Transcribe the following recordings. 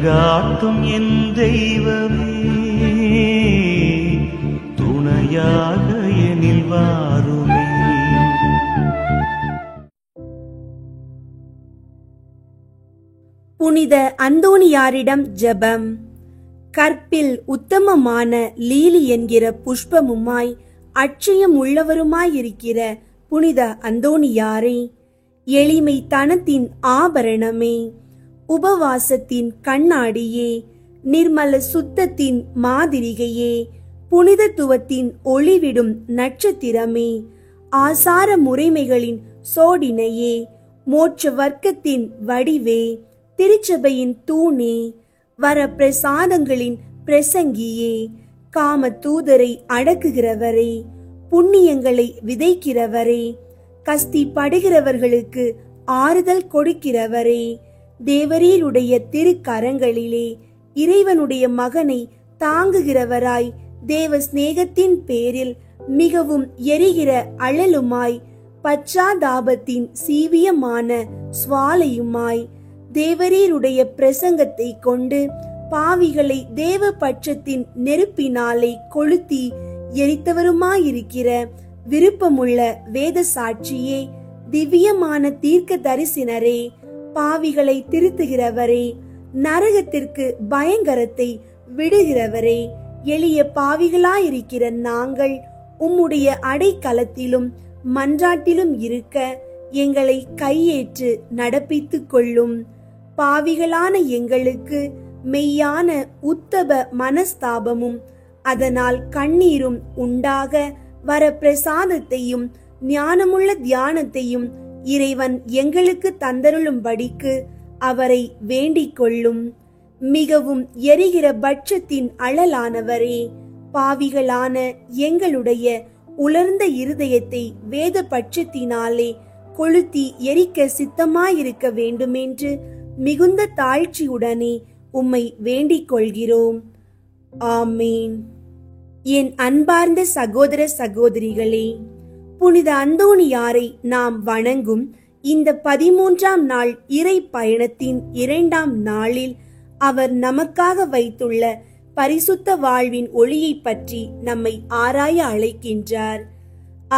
வழிகாட்டும் என் தெய்வமே, துணையாக எனில் வாருமே. புனித அந்தோணியாரிடம் ஜெபம். கற்பில் உத்தமமான லீலி என்கிற புஷ்பமுமாய் அட்சயம் உள்ளவருமாயிருக்கிற புனித அந்தோணியாரே, எளிமை தனத்தின் ஆபரணமே, உபவாசத்தின் கண்ணாடியே, நிர்மல சுத்தத்தின் மாதிரிகையே, புனிதத்துவத்தின் ஒளிவிடும் நட்சத்திரமே, ஆசார முறைமைகளின் சோடினையே, மோட்ச வர்க்கத்தின் வடிவே, திருச்சபையின் தூணே, வர பிரசாதங்களின் பிரசங்கியே, காம தூதரை அடக்குகிறவரே, புண்ணியங்களை விதைக்கிறவரே, கஸ்தி படுகிறவர்களுக்கு ஆறுதல் கொடுக்கிறவரே, தேவரீருடைய திருக்கரங்களிலே இறைவனுடைய மகனை தாங்குகிறவராய், தேவ சிநேகத்தின் பேரில் மிகவும் எரிகிற அழலுமாய், பச்சாதாபத்தின் சீவியமான சுவாலையுமாய், தேவரீருடைய பிரசங்கத்தை கொண்டு பாவிகளை தேவ பட்சத்தின் நெருப்பினாலே கொளுத்தி எரித்தவருமாயிருக்கிற விருப்பமுள்ள வேத சாட்சியே, திவ்யமான தீர்க்க தரிசனரே, பாவிகளை திருத்துகிறவரே, நரகத்திற்கு பயங்கரத்தை விடுகிறவரே, எளிய பாவிகளாயிருக்கிற நாங்கள் உம்முடைய அடைக்கலத்திலும் மன்றாட்டிலும் இருக்க எங்களை கையேற்று நடப்பித்துக் கொள்ளும். பாவிகளான எங்களுக்கு மெய்யான உத்தப மனஸ்தாபமும் அதனால் கண்ணீரும் உண்டாக வர பிரசாதத்தையும் ஞானமுள்ள தியானத்தையும் இறைவன் எங்களுக்கு தந்தருளும்படிக்கு அவரை வேண்டிக் கொள்ளும். மிகவும் எரிகிற பட்சத்தின் அழலானவரே, பாவிகளான எங்களுடைய உலர்ந்த இருதயத்தை வேத பட்சத்தினாலே கொளுத்தி எரிக்க சித்தமாயிருக்க வேண்டுமென்று மிகுந்த தாழ்ச்சியுடனே உம்மை வேண்டிக் கொள்கிறோம். ஆமேன். என் அன்பார்ந்த சகோதர சகோதரிகளே, புனித அந்தோணியாரை நாம் வணங்கும் இந்த 13ஆம் நாள் இறை பயணத்தின் 2ஆம் நாளில் அவர் நமக்காக வைத்துள்ள பரிசுத்த வாழ்வின் ஒளியை பற்றி நம்மை ஆராய அழைக்கின்றார்.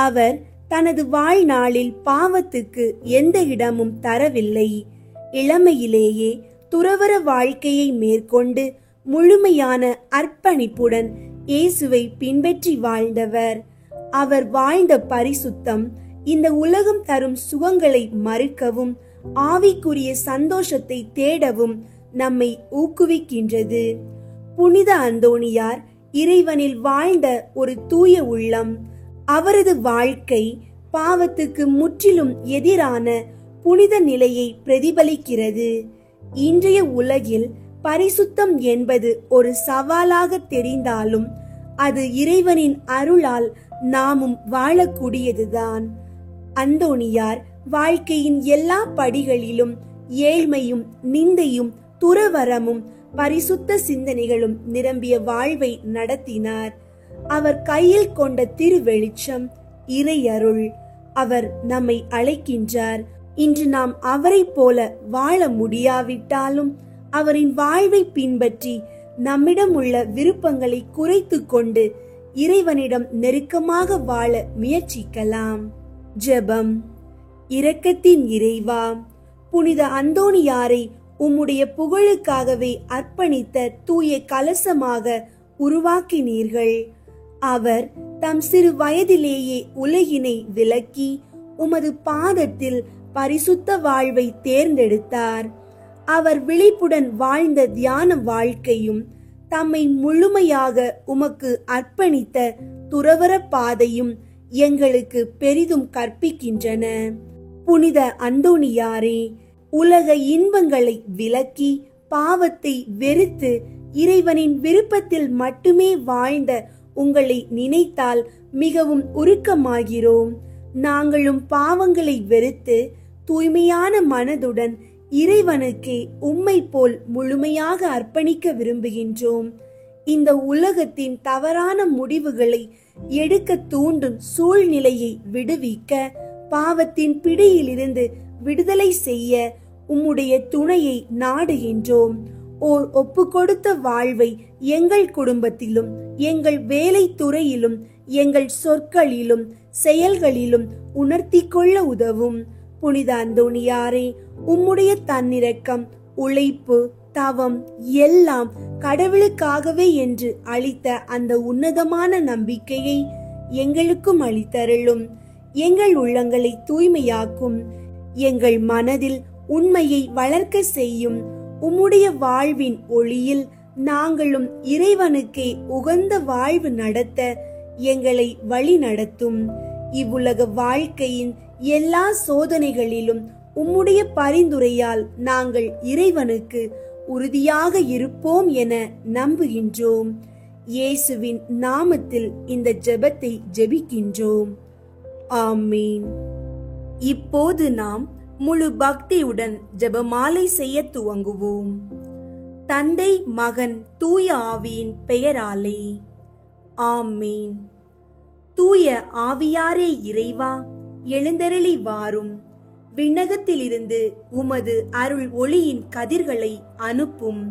அவர் தனது வாழ்நாளில் பாவத்துக்கு எந்த இடமும் தரவில்லை. இளமையிலேயே துறவற வாழ்க்கையை மேற்கொண்டு முழுமையான அர்ப்பணிப்புடன் இயேசுவை பின்பற்றி வாழ்ந்தவர். அவர் வாழ்ந்த பரிசுத்தம் இந்த உலகம் தரும் சுகங்களை மறுக்கவும் ஆவிக்குரிய சந்தோஷத்தை தேடவும் நம்மை ஊக்குவிக்கின்றது. புனித அந்தோணியார் இறைவனில் வாழ்ந்த ஒரு தூய உள்ளம். அவரது வாழ்க்கை பாவத்துக்கு முற்றிலும் எதிரான புனித நிலையை பிரதிபலிக்கிறது. இன்றைய உலகில் பரிசுத்தம் என்பது ஒரு சவாலாக தெரிந்தாலும் அது இறைவனின் அருளால் நாமும் வாழக்கூடியதுதான். அந்தோணியார் வாழ்க்கையின் எல்லா படிகளிலும் ஏழ்மையும் நிந்தையும் துறவரமும் பரிசுத்த சிந்தனைகளும் நிரம்பிய வாழ்வை நடத்தினார். அவர் கையில் கொண்ட திருவெளிச்சம் இறையருள். அவர் நம்மை அழைக்கின்றார். இன்று நாம் அவரை போல வாழ முடியாவிட்டாலும் அவரின் வாழ்வை பின்பற்றி நம்மிடம் உள்ள விருப்பங்களை குறைத்து கொண்டு இறைவனிடம் நெருக்கமாக வாழ முயற்சிக்கலாம். ஜெபம். இரக்கத்தின் இறைவா, புனித அந்தோணியாரை உம்முடைய புகழுக்காகவே அர்ப்பணித்த தூய கலசமாக உருவாக்கினீர்கள். அவர் தம் சிறு வயதிலேயே உலகினை விலக்கி உமது பாதத்தில் பரிசுத்த வாழ்வை தேர்ந்தெடுத்தார். அவர் விழிப்புடன் வாழ்ந்த தியான வாழ்க்கையும் தம்மை முழுமையாக உமக்கு அர்ப்பணித்த துறவற பாதையும் எங்களுக்கு பெரிதும் கற்பிக்கின்றன. புனித அந்தோணியாரே, உலக இன்பங்களை விலக்கி பாவத்தை வெறுத்து இறைவனின் விருப்பத்தில் மட்டுமே வாழ்ந்த உங்களை நினைத்தால் மிகவும் உருக்கமாகிறோம். நாங்களும் பாவங்களை வெறுத்து தூய்மையான மனதுடன் இறைவனுக்கே உம்மை போல் முழுமையாக அர்ப்பணிக்க விரும்புகின்றோம். இந்த உலகத்தின் தவறான முடிவுகளை எடுக்க தூண்டும் சூழ்நிலையை விடுவிக்க, பாவத்தின் பிடியிலிருந்து விடுதலை செய்ய உம்முடைய துணையை நாடுகின்றோம். ஓர் ஒப்பு கொடுத்த வாழ்வை எங்கள் குடும்பத்திலும், எங்கள் வேலை துறையிலும், எங்கள் சொற்களிலும் செயல்களிலும் உணர்த்தி கொள்ள உதவும். புனித அந்தோணியாரே, உம்முடைய தன்னிரக்கம், உழைப்பு, தவம் எல்லாம் கடவுளுக்காகவே என்று அளித்த அந்த உன்னதமான நம்பிக்கையை எங்களுக்கும் அளித்தருளும். எங்கள் உள்ளங்களை தூய்மையாக்கும், எங்கள் மனதில் உண்மையை வளர்க்க செய்யும். உம்முடைய வாழ்வின் ஒளியில் நாங்களும் இறைவனுக்கே உகந்த வாழ்வு நடத்த எங்களை வழி நடத்தும். இவ்வுலக வாழ்க்கையின் எல்லா சோதனைகளிலும் உம்முடைய பரிந்துரையால் நாங்கள் இறைவனுக்கு உறுதியாக இருப்போம் என நம்புகின்றோம். இயேசுவின் நாமத்தில் இந்த ஜெபத்தை ஜெபிக்கின்றோம். ஆமீன். இப்போது நாம் முழு பக்தியுடன் ஜெபமாலை செய்ய துவங்குவோம். தந்தை, மகன், தூய ஆவியின் பெயராலே. ஆமீன். தூய ஆவியாரே இறைவா, எழுந்தருளி வாரும். விண்ணகத்திலிருந்து உமது அருள் ஒளியின் கதிர்களை அனுப்பும்.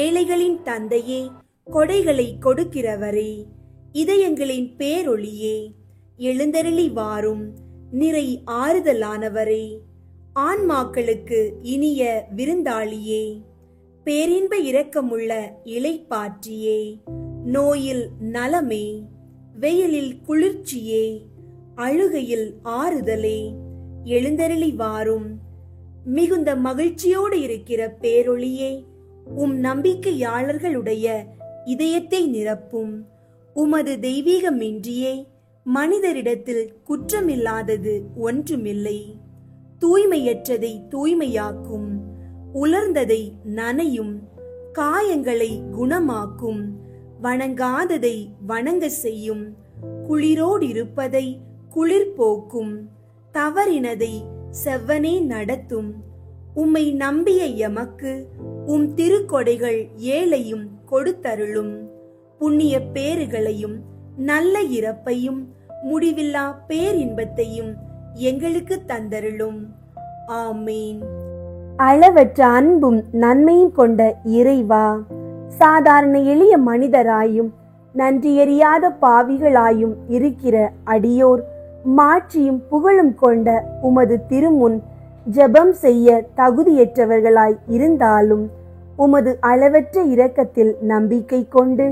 ஏழைகளின் தந்தையே, கொடைகளை கொடுக்கிறவரே, இதயங்களின் பேரொளியே, எழுந்தருளி வாரும். நிறை ஆறுதலானவரே, ஆன்மாக்களுக்கு இனிய விருந்தாளியே, பேரின்ப இரக்கமுள்ள இளைப்பாற்றியே, நோயில் நலமே, வெயிலில் குளிர்ச்சியே, அழுகையில் ஆறுதலே, எழுந்தருளி வாரும். மிகுந்த மகிழ்ச்சியோடு இருக்கிற பேரொளியே, உம் நம்பிக்கையாளர்களுடைய இதயத்தை நிரப்பும். உமது தெய்வீகமின்றியே மனிதரிடத்தில் குற்றமில்லாதது ஒன்றுமில்லை. தூய்மையற்றதை தூய்மையாக்கும், உலர்ந்ததை நனையும், காயங்களை குணமாக்கும், வணங்காததை வணங்க செய்யும், குளிரோடிருப்பதை குளிர் போக்கும், தவறினதை செவ்வனே நடத்தும். உம்மை நம்பிய எமக்கு உம் திருக்கொடைகள் ஏழையும் கொடுத்தருளும். புண்ணிய பேறுகளையும் நல்ல இறப்பையும் முடிவில்லா பேரின்பத்தையும் எங்களுக்கு தந்தருளும். ஆமீன். அளவற்ற அன்பும் நன்மையும் கொண்ட இறைவா, சாதாரண எளிய மனிதராயும் நன்றியறியாத பாவிகளாயும் இருக்கிற அடியோர் மாட்சியும் புகழும் கொண்ட உமது திருமுன் ஜெபம் செய்ய தகுதியற்றவர்களாய் இருந்தாலும் உமது அளவற்ற இரக்கத்தில் நம்பிக்கை கொண்டு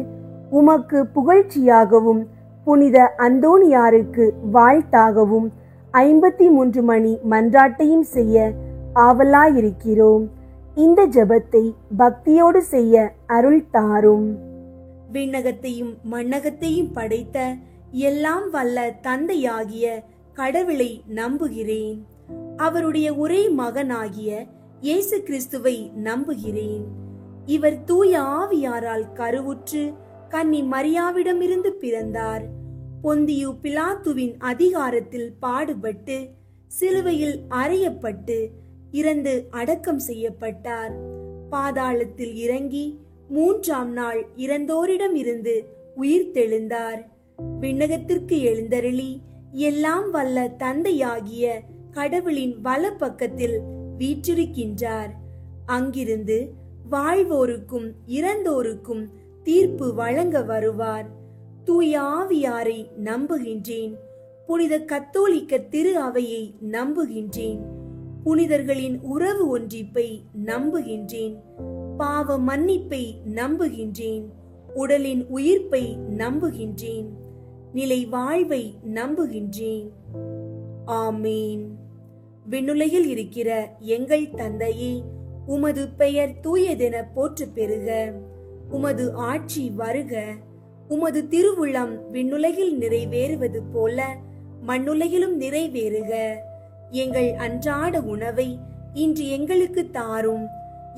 உமக்கு புகழ்ச்சியாகவும் புனித அந்தோணியாருக்கு வாழ்த்தாகவும் 53 மணி மன்றாட்டையும் செய்ய ஆவலாயிருக்கிறோம். இந்த ஜெபத்தை பக்தியோடு செய்ய அருள் தாரும். விண்ணகத்தையும் மண்ணகத்தையும் படைத்த எல்லாம் வல்ல தந்தையாகிய கடவுளை நம்புகிறேன். அவருடைய ஒரே மகனாகிய இயேசு கிறிஸ்துவை நம்புகிறேன். இவர் தூய ஆவியாரால் கருவுற்று கன்னி மரியாவிடமிருந்து பிறந்தார். பொந்தியு பிலாத்துவின் அதிகாரத்தில் பாடுபட்டு சிலுவையில் அறையப்பட்டு இறந்து அடக்கம் செய்யப்பட்டார். பாதாளத்தில் இறங்கி 3ஆம் நாள் இறந்தோரிடம் இருந்து உயிர்த்தெழுந்தார். விண்ணகத்திற்கு எழுந்தருளி எல்லாம் வல்ல தந்தையாகிய கடவுளின் வலப்பக்கத்தில் வீற்றிருக்கின்றார். அங்கிருந்து வாழ்வோருக்கும் இறந்தோருக்கும் தீர்ப்பு வழங்க வருவார். தூய ஆவியாரை நம்புகின்றேன். புனித கத்தோலிக்க திரு அவையை நம்புகின்றேன். புனிதர்களின் உறவு ஒன்றிப்பை நம்புகின்றேன். பாவ மன்னிப்பை நம்புகின்றேன். உடலின் உயிர்ப்பை நம்புகின்றேன். நிலை வாழ்வை நம்புகின்றேன். ஆமீன். விண்ணுலகில் இருக்கிற எங்கள் தந்தையே, உமது பெயர் தூயதென போற்று பெறுக. உமது ஆட்சி வருக. உமது திருவுளம் விண்ணுலகில் நிறைவேறுவது போல மண்ணுலகிலும் நிறைவேறுக. எங்கள் அன்றாட உணவை இன்று எங்களுக்கு தாரும்.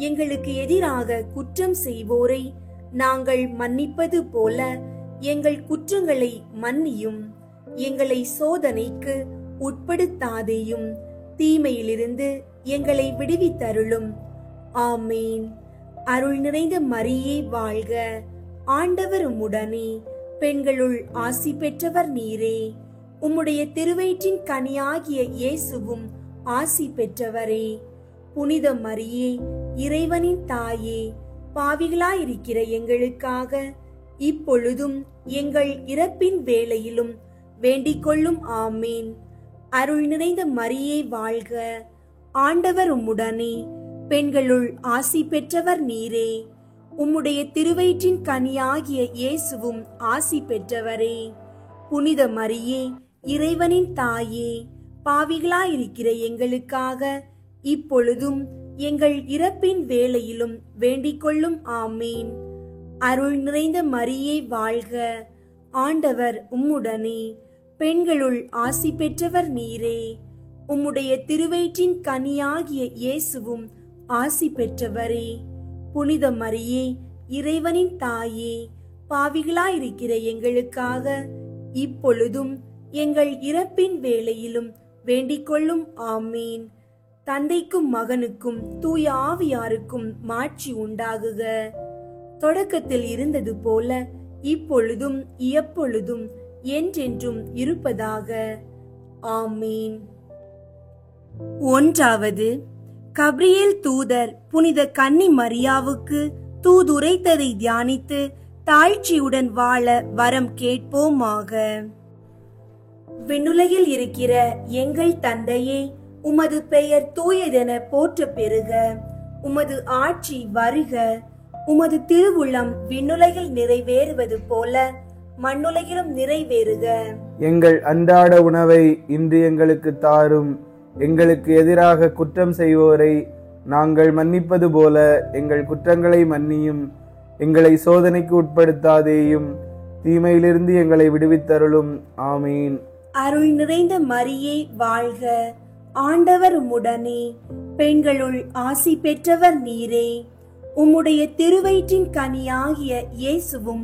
எங்களுக்கு எதிராக குற்றம் செய்வோரை நாங்கள் மன்னிப்பது போல எங்கள் குற்றங்களை மன்னியும். எங்களை சோதனைக்கு உட்படுத்தாதேயும், தீமையிலிருந்து எங்களை விடுவித்தருளும். ஆமீன். அருள் நிறைந்த மரியே வாழ்க. ஆண்டவர் உம்முடனே, பெண்களுள் ஆசி பெற்றவர் நீரே. உம்முடைய திருவயிற்றின் கனியாகிய இயேசுவும் ஆசி பெற்றவரே. புனித மரியே, இறைவனின் தாயே, பாவிகளாயிருக்கிற எங்களுக்காக இப்பொழுதும் எங்கள் இறப்பின் வேளையிலும் வேண்டிக் கொள்ளும். ஆமீன். அருள் நிறைந்த மரியே வாழ்க, ஆண்டவர் உம்முடனே, பெண்களுள் ஆசி பெற்றவர் நீரே. உம்முடைய திருவயிற்றின் கனியாகிய இயேசுவும் ஆசி பெற்றவரே. புனித மரியே, இறைவனின் தாயே, பாவிகளாயிருக்கிற எங்களுக்காக இப்பொழுதும் எங்கள் இறப்பின் வேளையிலும் வேண்டிக் கொள்ளும். ஆமீன். அருள் நிறைந்த மரியே வாழ்க, ஆண்டவர் உம்முடனே, பெண்களுள் ஆசி பெற்றவர் நீரே. உம்முடைய திருவயிற்றின் கனியாகிய இயேசுவும் ஆசி பெற்றவரே. புனித மரியே, இறைவனின் தாயே, பாவிகளாயிருக்கிற எங்களுக்காக இப்பொழுதும் எங்கள் இறப்பின் வேளையிலும் வேண்டிக் கொள்ளும். ஆமீன். தந்தைக்கும் மகனுக்கும் தூய ஆவியாருக்கும் மாட்சி உண்டாகுக. தொடக்கத்தில் இருந்தது போல இப்பொழுதும் எப்பொழுதும் என்றென்றும் இருப்பதாக. ஆமீன். ஒன்றாவது, கப்ரியேல் தூதர் புனித கன்னி மரியாவுக்கு தூதுரைத்ததை தியானித்து தாழ்ச்சியுடன் வாழ வரம் கேட்போமாக. விண்ணுலகில் இருக்கிற எங்கள் தந்தையே, உமது பெயர் தூயதென போற்ற பெறுக. உமது ஆட்சி வருக. உமது திருவுள்ளம் விண்ணுலகில் நிறைவேறுவது போல மண்ணுலகிலும் நிறைவேறுக. எங்கள் அன்றாட உணவை இன்று எங்களுக்கு தாரும். எங்களுக்கு எதிராக குற்றம் செய்வோரை நாங்கள் மன்னிப்பது போல எங்கள் குற்றங்களை மன்னியும். எங்களை சோதனைக்கு உட்படுத்தாதேயும், தீமையிலிருந்து எங்களை விடுவித்தருளும். ஆமீன். அருள் நிறைந்த மரியே வாழ்க, ஆண்டவர் உம்முடனே, பெண்களுள் ஆசி பெற்றவர் நீரே. உம்முடைய திருவயிற்றின் கனியாகிய இயேசுவும்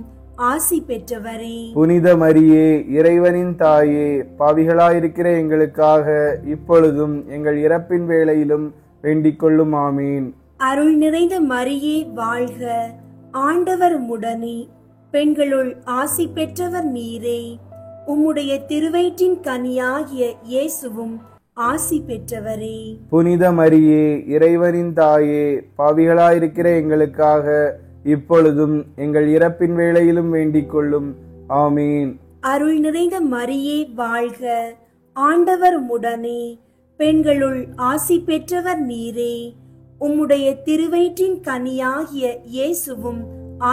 ஆசி பெற்றவரே. புனித மரியே, இறைவனின் தாயே, பாவிகளாயிருக்கிற எங்களுக்காக இப்பொழுதும் எங்கள் இறப்பின் வேளையிலும் வேண்டிக் கொள்ளும். ஆமீன். அருள் நிறைந்த மரியே வாழ்க, ஆண்டவர் உம்முடனே, பெண்களுள் ஆசி பெற்றவர் நீரே. உம்முடைய திருவயிற்றின் கனியாகிய இயேசுவும் ஆசி பெற்றவரே. புனித மரியே, இறைவனின் தாயே, பாவிகளாயிருக்கிற எங்களுக்காக இப்பொழுதும் எங்கள் இறப்பின் வேளையிலும் வேண்டிக் கொள்ளும். ஆமீன். அருள் நிறைந்த மரியே வாழ்க, ஆண்டவர் உம்முடனே, பெண்களுள் ஆசி பெற்றவர் நீரே. உம்முடைய திருவயிற்றின் கனியாகிய இயேசுவும்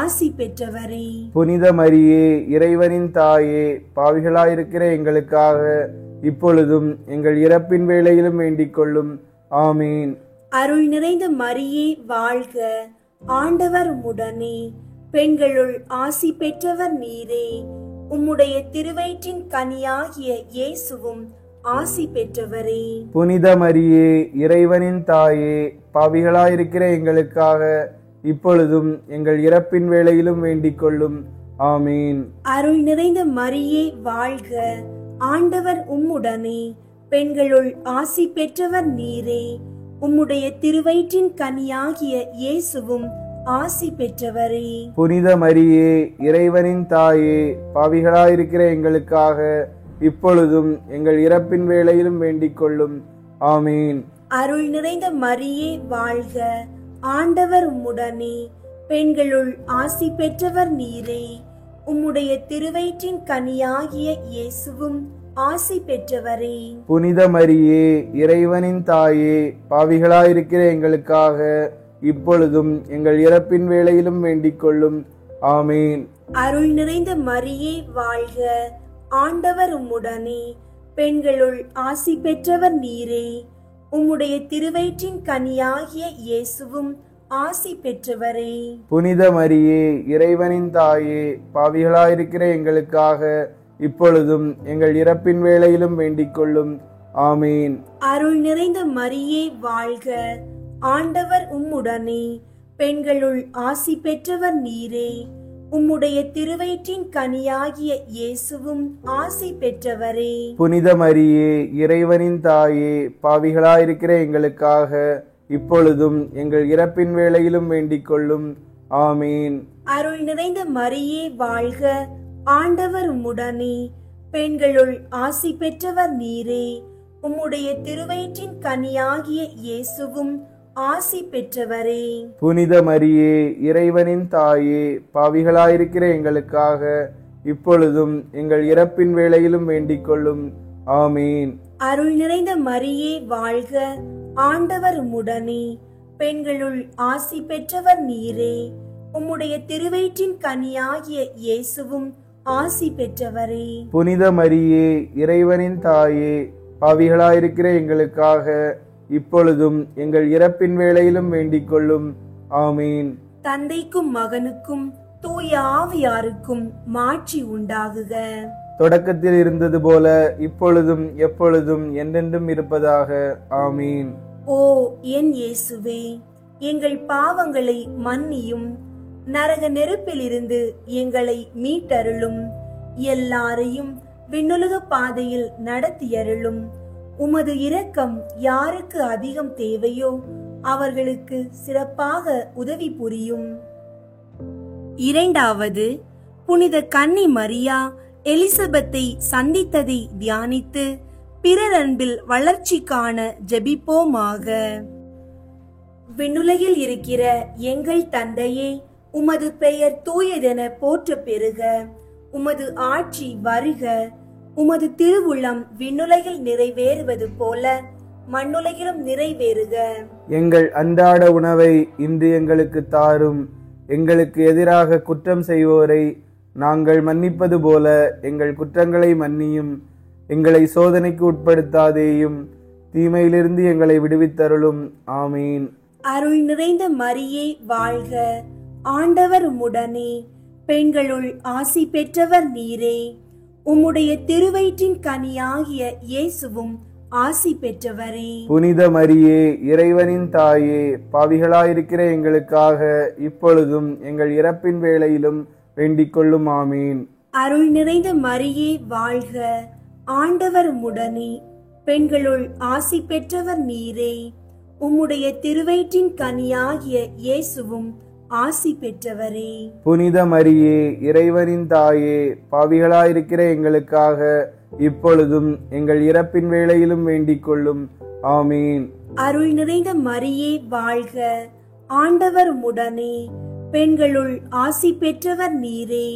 ஆசி பெற்றவரே. புனித மரியே, இறைவனின் தாயே, பாவிகளாயிருக்கிற எங்களுக்காக இப்பொழுதும் எங்கள் இறப்பின் வேளையிலும் வேண்டிக் கொள்ளும். ஆமீன். அருள் நிறைந்த மரியே வாழ்க, ஆண்டவர் உம்முடனே, பெண்களுள் ஆசி பெற்றவர் நீரே. உம்முடைய திருவயிற்றின் கனியாகிய இயேசுவும் ஆசி பெற்றவரே. புனித மரியே, இறைவனின் தாயே, பாவிகளாயிருக்கிற எங்களுக்காக இப்பொழுதும் எங்கள் இறப்பின் வேளையிலும் வேண்டிக் கொள்ளும். ஆமீன். அருள் நிறைந்த மரியே வாழ்க, ஆண்டவர் உம்முடனே, பெண்களுள் ஆசி பெற்றவர் நீரே. உம்முடைய திருவயிற்றின் கனியாகிய இயேசுவும் ஆசி பெற்றவரே. புனித மரியே, இறைவனின் தாயே, பாவிகளாயிருக்கிற எங்களுக்காக இப்பொழுதும் எங்கள் இறப்பின் வேளையிலும் வேண்டிக் கொள்ளும். ஆமீன். அருள் நிறைந்த மரியே வாழ்க, ஆண்டவர் உம்முடனே, பெண்களுள் ஆசி பெற்றவர் நீரே. உம்முடைய திருவயிற்றின் கனியாகிய இயேசுவும் ஆசி பெற்றவரே. புனித மரியே, இறைவனின் தாயே, பாவிகளாயிருக்கிற எங்களுக்காக இப்பொழுதும் எங்கள் இறப்பின் வேளையிலும் வேண்டிக் கொள்ளும். ஆமீன். அருள் நிறைந்த மரியே வாழ்க, ஆண்டவர் உம்முடனே, பெண்களுள் ஆசி பெற்றவர் நீரே. உம்முடைய திருவயிற்றின் கனியாகிய இயேசுவும் ஆசி பெற்றவரே. புனித மரியே, இறைவனின் தாயே, பாவிகளாயிருக்கிற எங்களுக்காக இப்பொழுதும் எங்கள் இறப்பின் வேளையிலும் வேண்டிக் கொள்ளும். ஆமீன். அருள் நிறைந்த மரியே வாழ்க, ஆண்டவர் உம்முடனே, பெண்களுள் ஆசி பெற்றவர் நீரே. உம்முடைய திருவயிற்றின் கனியாகிய இயேசுவும் ஆசி பெற்றவரே. புனித மரியே, இறைவனின் தாயே, பாவிகளாயிருக்கிற எங்களுக்காக இப்பொழுதும் எங்கள் இறப்பின் வேளையிலும் வேண்டிக் கொள்ளும். ஆமீன். அருள் நிறைந்த மரியே வாழ்க, ஆண்டவர் உம்முடனே, பெண்களுள் ஆசி பெற்றவர் நீரே. உம்முடைய திருவயிற்றின் கனியாகிய இயேசுவும் ஆசி பெற்றவரே. புனித மரியே, இறைவனின் தாயே, பாவிகளாயிருக்கிற எங்களுக்காக இப்பொழுதும் எங்கள் இறப்பின் வேளையிலும் வேண்டிக் கொள்ளும். ஆமீன். அருள் நிறைந்த மரியே வாழ்க, ஆண்டவர் உம்முடனே, பெண்களுள் ஆசி பெற்றவர் நீரே. உம்முடைய திருவயிற்றின் கனியாகிய இயேசுவும் ஆசி பெற்றவரே. புனித மரியே, இறைவனின் தாயே, பாவிகளாயிருக்கிற எங்களுக்காக இப்பொழுதும் எங்கள் இறப்பின் வேளையிலும் வேண்டிக் கொள்ளும். ஆமீன். தந்தைக்கும் மகனுக்கும் தூய ஆவியாருக்கும் மாட்சி உண்டாகுக. தொடக்கத்தில் இருந்தது போல இப்பொழுதும் எப்பொழுதும் என்றென்றும் இருப்பதாக. ஆமீன். ஓ என் இயேசுவே, எங்கள் பாவங்களை மன்னியும், நரக நெருப்பிலிருந்து எங்களை மீட்டருளும், எல்லாரையும் விண்ணுலக பாதையில் நடத்தியருளும். உமது இரக்கம் யாருக்கு அதிகம் தேவையோ அவர்களுக்கு சிறப்பாக உதவி புரியும். இரண்டாவது, புனித கன்னி மரியா எலிசபெத்தை சந்தித்ததை தியானித்து பிறர் அன்பில் வளர்ச்சி காண ஜெபிப்போமாக. விண்ணுலகில் இருக்கிற எங்கள் தந்தையே, உமது பெயர் தூயதென போற்ற பெறுக. உமது ஆட்சி வருக. உமது திருவுள்ளம் விண்ணுலகில் நிறைவேறுவது போல மண்ணுலகிலும் நிறைவேறுக. எங்கள் அன்றாட உணவை இன்று எங்களுக்கு தாரும். எங்களுக்கு எதிராக குற்றம் செய்வோரை நாங்கள் மன்னிப்பது போல எங்கள் குற்றங்களை மன்னியும். எங்களை சோதனைக்கு உட்படுத்தாதேயும், தீமையிலிருந்து எங்களை விடுவித்தருளும். ஆமீன். அருள் நிறைந்த மரியே வாழ்க, ஆண்டவர் உம்முடனே, பெண்களுள் ஆசி பெற்றவர் நீரே. உம்முடைய திருவயிற்றின் கனியாகிய இயேசுவும் ஆசி பெற்றவரே. புனித மரியே, இறைவனின் தாயே, பாவிகளாயிருக்கிற எங்களுக்காக இப்பொழுதும் எங்கள் இறப்பின் வேளையிலும் வேண்டிக் கொள்ளும். ஆமீன். அருள் நிறைந்த மரியே வாழ்க, ஆண்டவர் உம்முடனே, பெண்களுள் ஆசி பெற்றவர் நீரே. உம்முடைய திருவயிற்றின் கனியாகிய இயேசுவும் ஆசி பெற்றவரே. புனித மரியே, இறைவனின் தாயே, பாவிகளாயிருக்கிற எங்களுக்காக இப்பொழுதும் எங்கள் இறப்பின் வேளையிலும் வேண்டிக் கொள்ளும். ஆமீன். அருள் நிறைந்த மரியே வாழ்க, ஆண்டவர் உம்முடனே, பெண்களுள் ஆசி பெற்றவர் நீரே.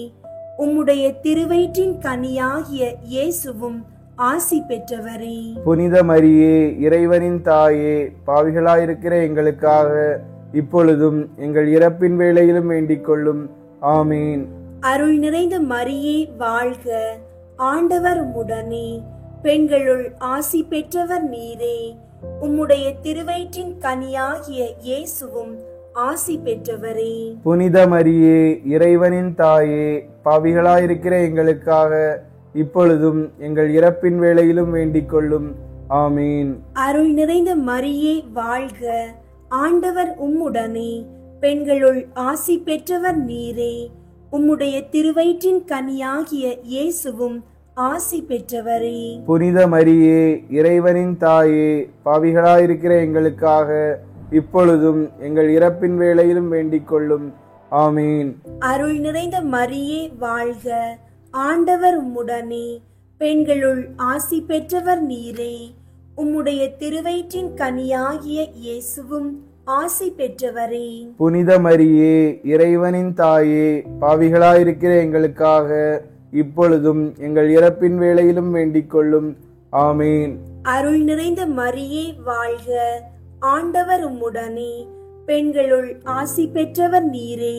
உம்முடைய திருவயிற்றின் கனியாகிய இயேசுவும் ஆசி பெற்றவரே. புனித மரியே, இறைவனின் தாயே, பாவிகளாயிருக்கிற எங்களுக்காக இப்பொழுதும் எங்கள் இறப்பின் வேளையிலும் வேண்டிக் கொள்ளும். ஆமீன். அருள் நிறைந்த மரியே வாழ்க, ஆண்டவர் உம்முடனே, பெண்களுள் ஆசி பெற்றவர் நீரே. உம்முடைய திருவயிற்றின் கனியாகிய இயேசுவும் ஆசி பெற்றவரே. புனித மரியே, இறைவனின் தாயே, பாவிகளாயிருக்கிற எங்களுக்காக இப்பொழுதும் எங்கள் இறப்பின் வேளையிலும் வேண்டிக் கொள்ளும். ஆமீன். அருள் நிறைந்த மரியே வாழ்க, ஆண்டவர் உம்முடனே, பெண்களுள் ஆசி பெற்றவர் நீரே. உம்முடைய திருவயிற்றின் கனியாகிய இயேசுவும் ஆசி பெற்றவரே. புனித மரியே, இறைவனின் தாயே, பாவிகளாயிருக்கிற எங்களுக்காக இப்பொழுதும் எங்கள் இறப்பின் வேளையிலும் வேண்டிக் கொள்ளும். ஆமீன். அருள் நிறைந்த மரியே வாழ்க, ஆண்டவர் உம்முடனே, பெண்களுள் ஆசி பெற்றவர் நீரே. உம்முடைய திருவயிற்றின் கனியாகிய இயேசுவும் ஆசி பெற்றவரே. புனித மரியே, இறைவனின் தாயே, பாவிகளாயிருக்கிற எங்களுக்காக இப்பொழுதும் எங்கள் இறப்பின் வேளையிலும் வேண்டிக் கொள்ளும். ஆமீன். அருள் நிறைந்த மரியே வாழ்க, ஆண்டவர் உம்முடனே, பெண்களுள் ஆசி பெற்றவர் நீரே.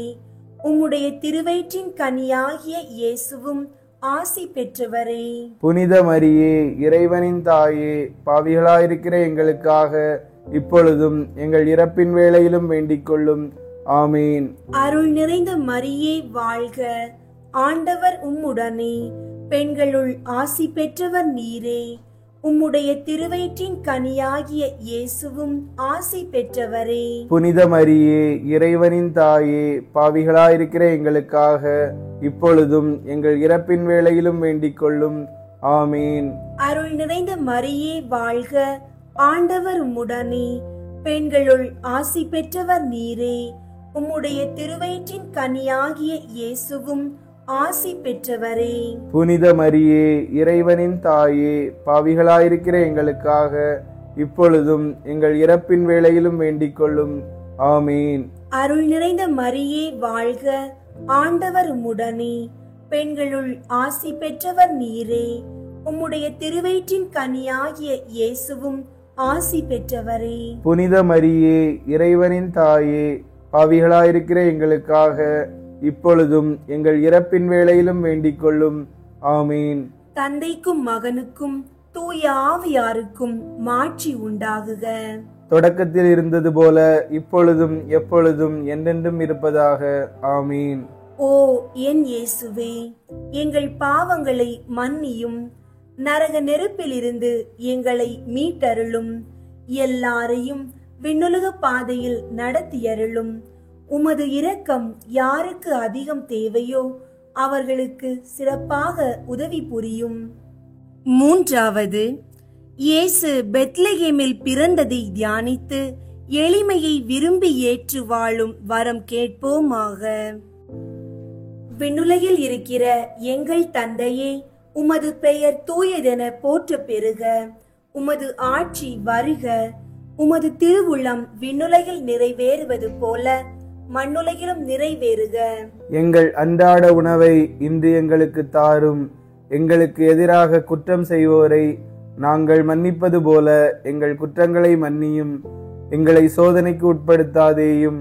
உம்முடைய திருவயிற்றின் கனியாகிய இயேசுவும் ஆசி பெற்றவரே. புனித மரியே, இறைவனின் தாயே, பாவிகளாயிருக்கிற எங்களுக்காக இப்பொழுதும் எங்கள் இறப்பின் வேளையிலும் வேண்டிக் கொள்ளும். ஆமீன். அருள் நிறைந்த மரியே வாழ்க, ஆண்டவர் உம்முடனே, பெண்களுள் ஆசி பெற்றவர் நீரே. உம்முடைய திருவயிற்றின் கனியாகிய இயேசுவும் ஆசி பெற்றவரே. புனித மரியே, இறைவனின் தாயே, பாவிகளாயிருக்கிற எங்களுக்காக இப்பொழுதும் எங்கள் இறப்பின் வேளையிலும் வேண்டிக் கொள்ளும். ஆமீன். அருள் நிறைந்த மரியே வாழ்க, ஆண்டவர் உம்முடனே, பெண்களுள் ஆசி பெற்றவர் நீரே. உம்முடைய திருவயிற்றின் கனியாகிய இயேசுவும் ஆசி பெற்றவரே. புனித மரியே, இறைவனின் தாயே, பாவிகளாயிருக்கிற எங்களுக்காக இப்பொழுதும் எங்கள் இறப்பின் வேளையிலும் வேண்டிக் கொள்ளும். ஆமீன். அருள் நிறைந்த மரியே வாழ்க, ஆண்டவர் உம்முடனே, பெண்களுள் ஆசி பெற்றவர் நீரே. உம்முடைய திருவயிற்றின் கனியாகிய இயேசுவும் ஆசி பெற்றவரே. புனித மரியே, இறைவனின் தாயே, பாவிகளாயிருக்கிற எங்களுக்காக இப்பொழுதும் எங்கள் இறப்பின் வேளையிலும் வேண்டிக் கொள்ளும். ஆமீன். தந்தைக்கும் மகனுக்கும் தூய ஆவியாருக்கும் மாட்சி உண்டாகுக. தொடக்கத்தில் இருந்தது போல இப்பொழுதும் எப்பொழுதும் என்றென்றும் இருப்பதாக. ஆமீன். ஓ என் இயேசுவே, எங்கள் பாவங்களை மன்னியும், நரக நெருப்பிலிருந்து எங்களை மீட்டருளும், எல்லாரையும் விண்ணுலக பாதையில் நடத்தியருளும். உமது இரக்கம் யாருக்கு அதிகம் தேவையோ அவர்களுக்கு சிறப்பாக உதவி புரியும். மூன்றாவது, இயேசு பெத்லகேமில் பிறந்ததை தியானித்து எளிமையை விரும்பி ஏற்று வாழும் வரம் கேட்போமாக. விண்ணுலகில் இருக்கிற எங்கள் தந்தையே, உமது பெயர் தூயதென போற்ற பெறுக. உமது ஆட்சி வருக. உமது திருவுளம் விண்ணுலகில் நிறைவேறுவது போல மண்ணுலகிலும் நிறைவேறுக. எங்கள் அன்றாட உணவை இன்று எங்களுக்கு தாரும். எங்களுக்கு எதிராக குற்றம் செய்வோரை நாங்கள் மன்னிப்பது போல எங்கள் குற்றங்களை மன்னியும். எங்களை சோதனைக்கு உட்படுத்தாதேயும்,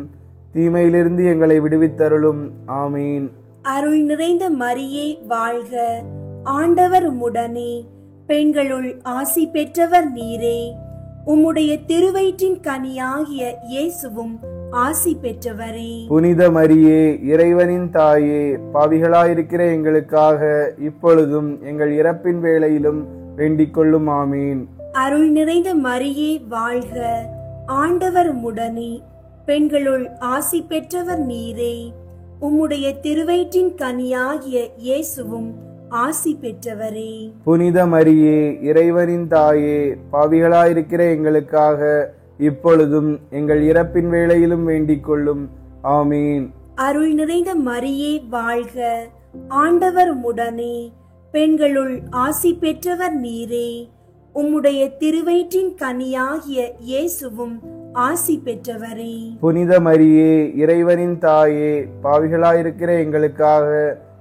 தீமையிலிருந்து எங்களை விடுவித்தருளும். ஆமீன். அருள் நிறைந்த மரியே வாழ்க, ஆண்டவர் உம்முடனே, பெண்களுள் ஆசி பெற்றவர் நீரே. உம்முடைய திருவயிற்றின் கனியாகிய இயேசுவும் ஆசி பெற்றவரே. புனித மரியே, இறைவனின் தாயே, பாவிகளாயிருக்கிற எங்களுக்காக இப்பொழுதும் எங்கள் இறப்பின் வேளையிலும் வேண்டிக் கொள்ளும். ஆமீன். அருள் நிறைந்த மரியே வாழ்க, ஆண்டவர் உம்முடனே, பெண்களுள் ஆசி பெற்றவர் நீரே. உம்முடைய திருவயிற்றின் கனியாகிய இயேசுவும் ஆசி பெற்றவரே. புனித மரியே, இறைவனின் தாயே, பாவிகளாயிருக்கிற எங்களுக்காக இப்பொழுதும் எங்கள் இறப்பின் வேளையிலும் வேண்டிக் கொள்ளும். ஆமீன். அருள் நிறைந்த மரியே வாழ்க, ஆண்டவர் உம்முடனே, பெண்களுள் ஆசி பெற்றவர் நீரே. உம்முடைய திருவயிற்றின் கனியாகிய இயேசுவும் ஆசி பெற்றவரே. புனித மரியே, இறைவனின் தாயே, பாவிகளாயிருக்கிற எங்களுக்காக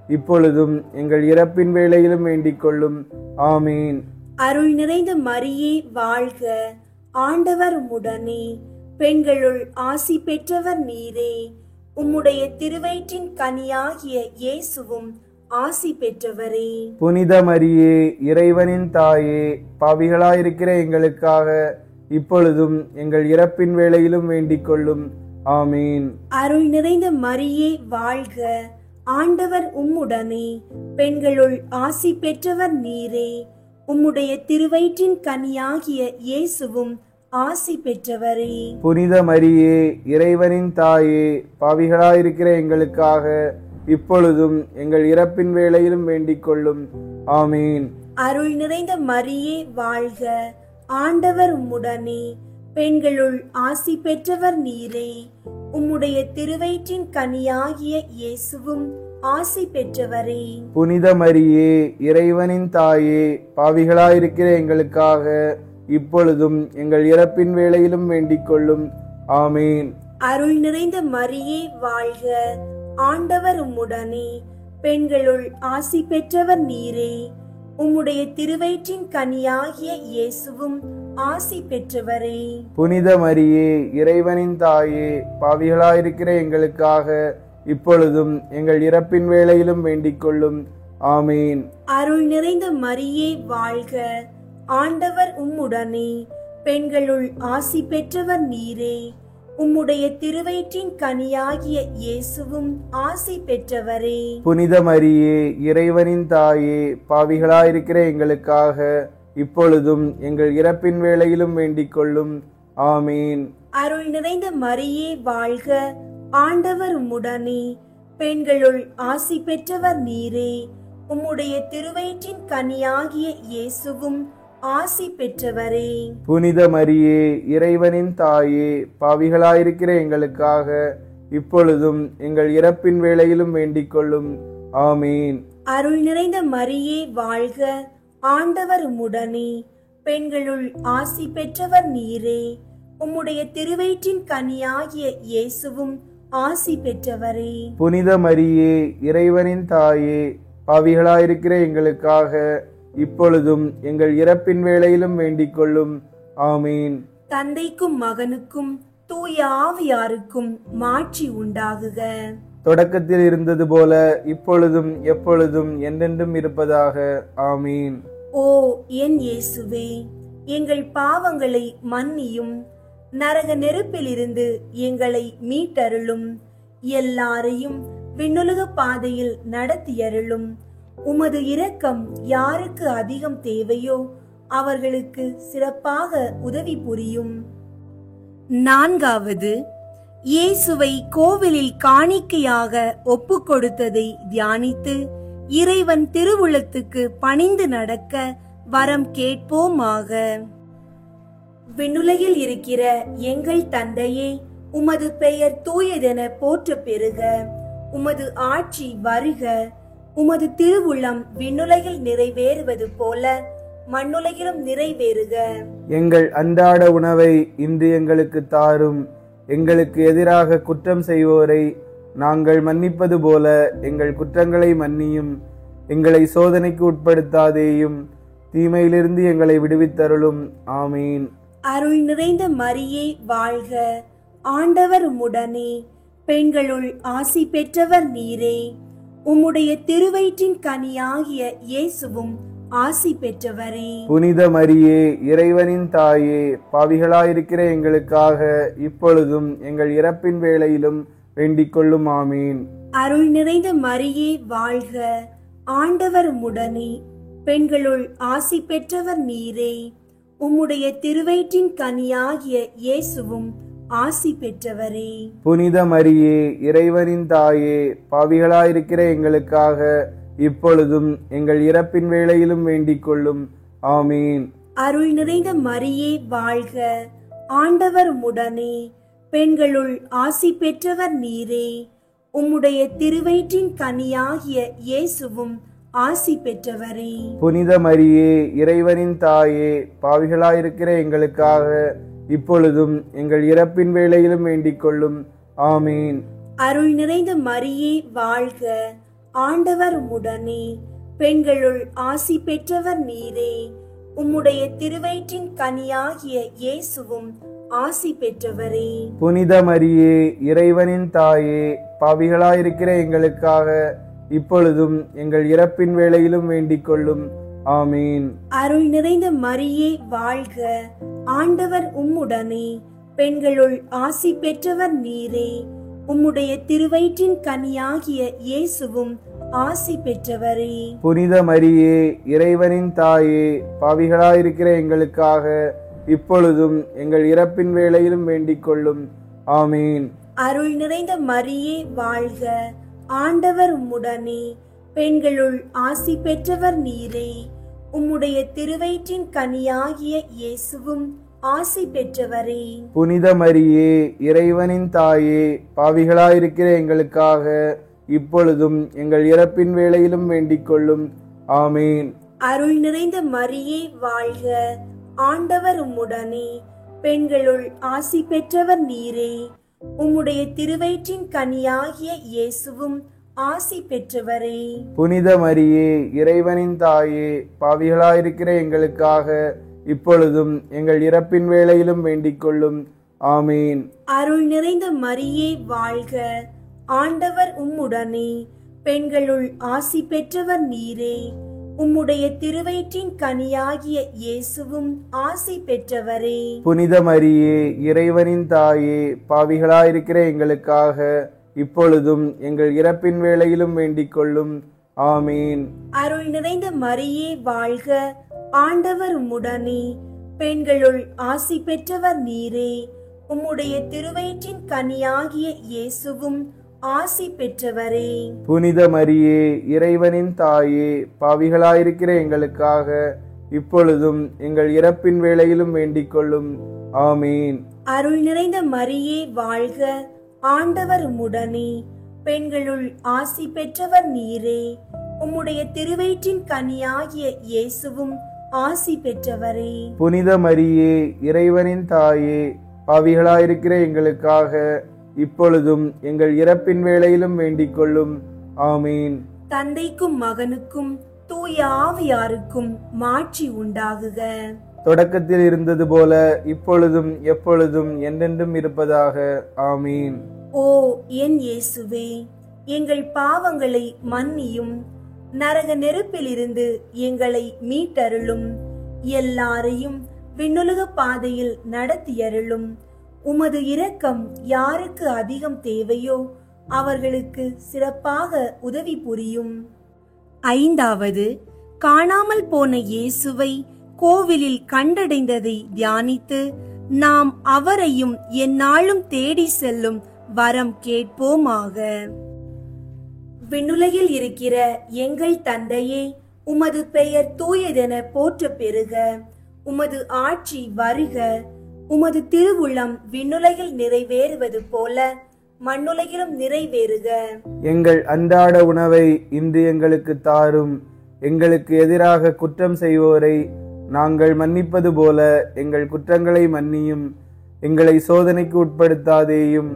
இப்பொழுதும் எங்கள் இறப்பின் வேளையிலும் வேண்டிக் கொள்ளும். ஆமீன். அருள் நிறைந்த மரியே வாழ்க, ஆண்டவர் உம்முடனே, பெண்களுள் ஆசி பெற்றவர் நீரே. உம்முடைய திருவயிற்றின் கனியாகிய இயேசுவும் ஆசி பெற்றவரே. புனித மரியே, இறைவனின் தாயே, பாவிகளாயிருக்கிற எங்களுக்காக இப்பொழுதும் எங்கள் இறப்பின் வேளையிலும் வேண்டிக் கொள்ளும். ஆமீன். அருள் நிறைந்த மரியே வாழ்க, ஆண்டவர் உம்முடனே, பெண்களுள் ஆசி பெற்றவர் நீரே. உம்முடைய திருவயிற்றின் கனியாகிய இயேசுவும் ஆசி பெற்றவரே. புனித மரியே, இறைவனின் தாயே, பாவிகளாயிருக்கிற எங்களுக்காக இப்பொழுதும் எங்கள் இறப்பின் வேளையிலும் வேண்டிக் கொள்ளும். ஆமீன். அருள் நிறைந்த மரியே வாழ்க, ஆண்டவர் உம்முடனே, பெண்களுள் ஆசி பெற்றவர் நீரே. உம்முடைய திருவயிற்றின் கனியாகிய இயேசுவும் ஆசி பெற்றவரே. புனித மரியே, இறைவனின் தாயே, பாவிகளாயிருக்கிற எங்களுக்காக இப்பொழுதும் எங்கள் இறப்பின் வேளையிலும் வேண்டிக் கொள்ளும். ஆமீன். அருள் நிறைந்த மரியே வாழ்க, ஆண்டவர் உம்முடனே, பெண்களுள் ஆசி பெற்றவர் நீரே. உம்முடைய திருவயிற்றின் கனியாகிய இயேசுவும் ஆசி பெற்றவரே. புனித மரியே, இறைவனின் தாயே, பாவிகளாயிருக்கிற எங்களுக்காக இப்பொழுதும் எங்கள் இறப்பின் வேளையிலும் வேண்டிக் கொள்ளும். ஆமீன். அருள் நிறைந்த மரியே வாழ்க, ஆண்டவர் உம்முடனே, பெண்களுள் ஆசி பெற்றவர் நீரே. உம்முடைய திருவயிற்றின் கனியாகிய இயேசுவும் ஆசி பெற்றவரே. புனித மரியே, இறைவனின் தாயே, பாவிகளாயிருக்கிற எங்களுக்காக இப்பொழுதும் எங்கள் இறப்பின் வேளையிலும் வேண்டிக் கொள்ளும். ஆமீன். அருள் நிறைந்த மரியே வாழ்க, ஆண்டவர் உம்முடனே, பெண்களுள் ஆசி பெற்றவர் நீரே. உம்முடைய திருவயிற்றின் கனியாகிய இயேசுவும் ஆசி பெற்றவரே. புனித மரியே, இறைவனின் தாயே, பாவிகளாயிருக்கிற எங்களுக்காக இப்பொழுதும் எங்கள் இறப்பின் வேளையிலும் வேண்டிக் கொள்ளும். ஆமீன். அருள் நிறைந்த மரியே வாழ்க, ஆண்டவர் உம்முடனே, பெண்களுள் ஆசி பெற்றவர் நீரே. உம்முடைய திருவயிற்றின் கனியாகிய இயேசுவும் ஆசி பெற்றவரே. புனித மரியே, இறைவனின் தாயே, பாவிகளாயிருக்கிற எங்களுக்காக இப்பொழுதும் எங்கள் இறப்பின் வேளையிலும் வேண்டிக் கொள்ளும். ஆமீன். தந்தைக்கும் மகனுக்கும் தூய ஆவியாருக்கும் மாட்சி உண்டாகுக. தொடக்கத்தில் இருந்தது போல இப்பொழுதும் எப்பொழுதும் என்றென்றும் இருப்பதாக. ஆமீன். ஓ என் இயேசுவே, எங்கள் பாவங்களை மன்னியும், நரக நெருப்பிலிருந்து எங்களை மீட்டருளும், எல்லாரையும் விண்ணுலக பாதையில் நடத்தியருளும். உமது இரக்கம் யாருக்கு அதிகம் தேவையோ அவர்களுக்கு சிறப்பாக உதவி புரியும். நான்காவது, இயேசுவை கோவிலில் காணிக்கையாக ஒப்பு கொடுத்ததை தியானித்து இறைவன் திருவுளத்துக்கு பணிந்து நடக்க வரம் கேட்போமாக. விண்ணுலகில் இருக்கிற எங்கள் தந்தையே, உமது பெயர் தூயதென போற்ற பெறுக. உமது ஆட்சி வருக. உமது திருவுளம் விண்ணுலகில் நிறைவேறுவது போல மண்ணுலகிலும் நிறைவேறுக. எங்கள் அன்றாட உணவை இன்று எங்களுக்கு தாரும். எங்களுக்கு எதிராக குற்றம் செய்வோரை நாங்கள் மன்னிப்பது போல எங்கள் குற்றங்களை மன்னியும். எங்களை சோதனைக்கு உட்படுத்தாதேயும், தீமையிலிருந்து எங்களை விடுவித்தருளும். ஆமீன். அருள் நிறைந்த மரியே வாழ்க. ஆண்டவர் உம்முடனே. பெண்களுள் ஆசி பெற்றவர் நீரே. உம்முடைய திருவயிற்றின் கனியாகிய இயேசுவும் ஆசி பெற்றவரே. புனித மரியே, இறைவனின் தாயே, பாவிகளாயிருக்கிற எங்களுக்காக இப்பொழுதும் எங்கள் இறப்பின் வேளையிலும் வேண்டிக் கொள்ளும். ஆமீன். அருள் நிறைந்த மரியே வாழ்க. ஆண்டவர் உம்முடனே. பெண்களுள் ஆசி பெற்றவர் நீரே. உம்முடைய திருவயிற்றின் கனியாகிய இயேசுவும் ஆசி பெற்றவரே. புனித மரியே, இறைவனின் தாயே, பாவிகளாயிருக்கிற எங்களுக்காக இப்பொழுதும் எங்கள் இறப்பின் வேளையிலும் வேண்டிக் கொள்ளும். ஆமீன். அருள் நிறைந்த மரியே வாழ்க. ஆண்டவர் உம்முடனே. பெண்களுள் ஆசி பெற்றவர் நீரே. உம்முடைய திருவயிற்றின் கனியாகிய இயேசுவும் ஆசி பெற்றவரே. புனித மரியே, இறைவனின் தாயே, பாவிகளாயிருக்கிற எங்களுக்காக இப்பொழுதும் எங்கள் இறப்பின் வேளையிலும் வேண்டிக் கொள்ளும். ஆமீன். அருள் நிறைந்த மரியே வாழ்க. ஆண்டவர் உம்முடனே. பெண்களுள் ஆசி பெற்றவர் நீரே. உம்முடைய திருவயிற்றின் கனியாகிய இயேசுவும் ஆசி பெற்றவரே. புனித மரியே, இறைவனின் தாயே, பாவிகளாயிருக்கிற எங்களுக்காக இப்பொழுதும் எங்கள் இறப்பின் வேளையிலும் வேண்டிக் கொள்ளும். ஆமீன். அருள் நிறைந்த மரியே வாழ்க. ஆண்டவர் உம்முடனே. பெண்களுள் ஆசி பெற்றவர் நீரே. உம்முடைய திருவயிற்றின் கனியாகிய இயேசுவும் ஆசி பெற்றவரே. புனித மரியே, இறைவனின் தாயே, பாவிகளாயிருக்கிற எங்களுக்காக இப்பொழுதும் எங்கள் இறப்பின் வேளையிலும் வேண்டிக் கொள்ளும். ஆமீன். அருள் நிறைந்த மரியே வாழ்க. ஆண்டவர் உம்முடனே. பெண்களுள் ஆசி பெற்றவர் நீரே. உம்முடைய திருவயிற்றின் கனியாகிய இயேசுவும் ஆசி பெற்றவரே. புனித மரியே, இறைவனின் தாயே, பாவிகளாயிருக்கிற எங்களுக்காக இப்பொழுதும் எங்கள் இறப்பின் வேளையிலும் வேண்டிக் கொள்ளும். ஆமீன். அருள் நிறைந்த மரியே வாழ்க. ஆண்டவர் உம்முடனே. பெண்களுள் ஆசி பெற்றவர் நீரே. உம்முடைய திருவயிற்றின் கனியாகிய இயேசுவும் ஆசி பெற்றவரே. புனித மரியே, இறைவனின் தாயே, பாவிகளாயிருக்கிற எங்களுக்காக இப்பொழுதும் எங்கள் இறப்பின் வேளையிலும் வேண்டிக் கொள்ளும். ஆமீன். அருள் நிறைந்த மரியே வாழ்க. ஆண்டவர் உம்முடனே. பெண்களுள் ஆசி பெற்றவர் நீரே. உம்முடைய திருவயிற்றின் கனியாகிய இயேசுவும் ஆசி பெற்றவரே. புனித மரியே, இறைவனின் தாயே, பாவிகளாயிருக்கிற எங்களுக்காக இப்பொழுதும் எங்கள் இறப்பின் வேளையிலும் வேண்டிக் கொள்ளும். ஆமீன். அருள் நிறைந்த மரியே வாழ்க. ஆண்டவர் உம்முடனே. பெண்களுள் ஆசி பெற்றவர் நீரே. உம்முடைய திருவயிற்றின் கனியாகிய இயேசுவும் ஆசி பெற்றவரே. புனித மரியே, இறைவனின் தாயே, பாவிகளாயிருக்கிற எங்களுக்காக இப்பொழுதும் எங்கள் இறப்பின் வேளையிலும் வேண்டிக் கொள்ளும். ஆமீன். அருள் நிறைந்த மரியே வாழ்க. ஆண்டவர் உம்முடனே. பெண்களுள் ஆசி பெற்றவர் நீரே. உம்முடைய திருவயிற்றின் கனியாகிய இயேசுவும் ஆசி பெற்றவரே. புனித மரியே, இறைவனின் தாயே, பாவிகளாயிருக்கிற எங்களுக்காக இப்பொழுதும் எங்கள் இறப்பின் வேளையிலும் வேண்டிக் கொள்ளும். ஆமீன். தந்தைக்கும் மகனுக்கும் தூய ஆவியாருக்கும் மாட்சி உண்டாகுக. தொடக்கத்தில் இருந்தது போல இப்பொழுதும் எப்பொழுதும் என்றென்றும் இருப்பதாக. ஆமீன். ஓ என் இயேசுவே, எங்கள் பாவங்களை மன்னியும், நரக நெருப்பிலிருந்து எங்களை மீட்டருளும், எல்லாரையும் விண்ணுலக பாதையில் நடத்தியருளும். உமது இரக்கம் யாருக்கு அதிகம் தேவையோ அவர்களுக்கு சிறப்பாக உதவி புரியும். ஐந்தாவது, காணாமல் போன இயேசுவை கோவிலில் கண்டடைந்ததை தியானித்து நாம் அவரையும் எந்நாளும் தேடி செல்லும் வரம் கேட்போமாக. விண்ணுலகில் இருக்கிற எங்கள் தந்தையே, உமது பெயர் தூயதென போற்ற பெறுக. உமது ஆட்சி வருக. உமது திருவுளம் விண்ணுலகில் நிறைவேறுவது போல மண்ணுலகிலும் நிறைவேறுக. எங்கள் அன்றாட உணவை இன்று எங்களுக்கு தாரும். எங்களுக்கு எதிராக குற்றம் செய்வோரை நாங்கள் மன்னிப்பது போல எங்கள் குற்றங்களை மன்னியும். எங்களை சோதனைக்கு உட்படுத்தாதேயும்,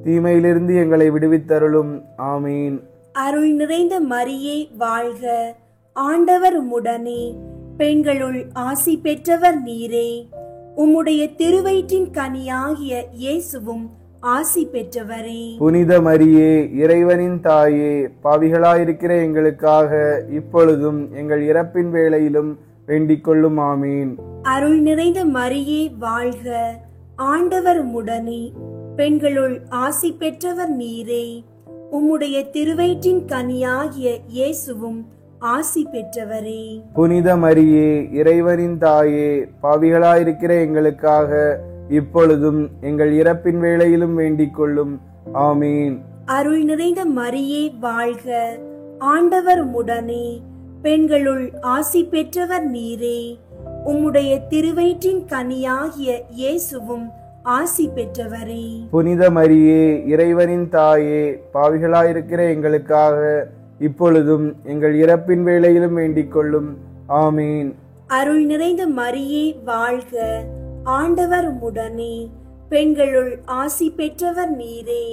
தீமையிலிருந்து எங்களை விடுவித்தருளும். ஆமீன். அருள் நிறைந்த மரியே வாழ்க. ஆண்டவர் உம்முடனே, பெண்களுள் ஆசி பெற்றவர் நீரே. உம்முடைய திருவயிற்றின் கனியாகிய இயேசுவும் ஆசி பெற்றவரே. புனித மரியே, இறைவனின் தாயே, பாவிகளாயிருக்கிற எங்களுக்காக இப்பொழுதும் எங்கள் இறப்பின் வேளையிலும் வேண்டிக் கொள்ளும். ஆமீன். அருள் நிறைந்த மரியே வாழ்க. ஆண்டவர் உம்முடனே, பெண்களுள் ஆசி பெற்றவர் நீரே. உம்முடைய திருவயிற்றின் கனியாகிய இயேசுவும் ஆசி பெற்றவரே. புனித மரியே, இறைவனின் தாயே, பாவிகளாயிருக்கிற எங்களுக்காக இப்பொழுதும் எங்கள் இறப்பின் வேளையிலும் வேண்டிக் கொள்ளும். ஆமீன். அருள் நிறைந்த மரியே வாழ்க. ஆண்டவர் உம்முடனே, பெண்களுள் ஆசி பெற்றவர் நீரே. உம்முடைய திருவயிற்றின் கனியாகிய இயேசுவும் ஆசி பெற்றவரே. புனித மரியே, இறைவனின் தாயே, பாவிகளாயிருக்கிற எங்களுக்காக இப்பொழுதும் எங்கள் இறப்பின் வேளையிலும் வேண்டிக் கொள்ளும். ஆமீன். அருள் நிறைந்த மரியே வாழ்க. ஆண்டவர் உம்முடனே, பெண்களுள் ஆசி பெற்றவர் நீரே.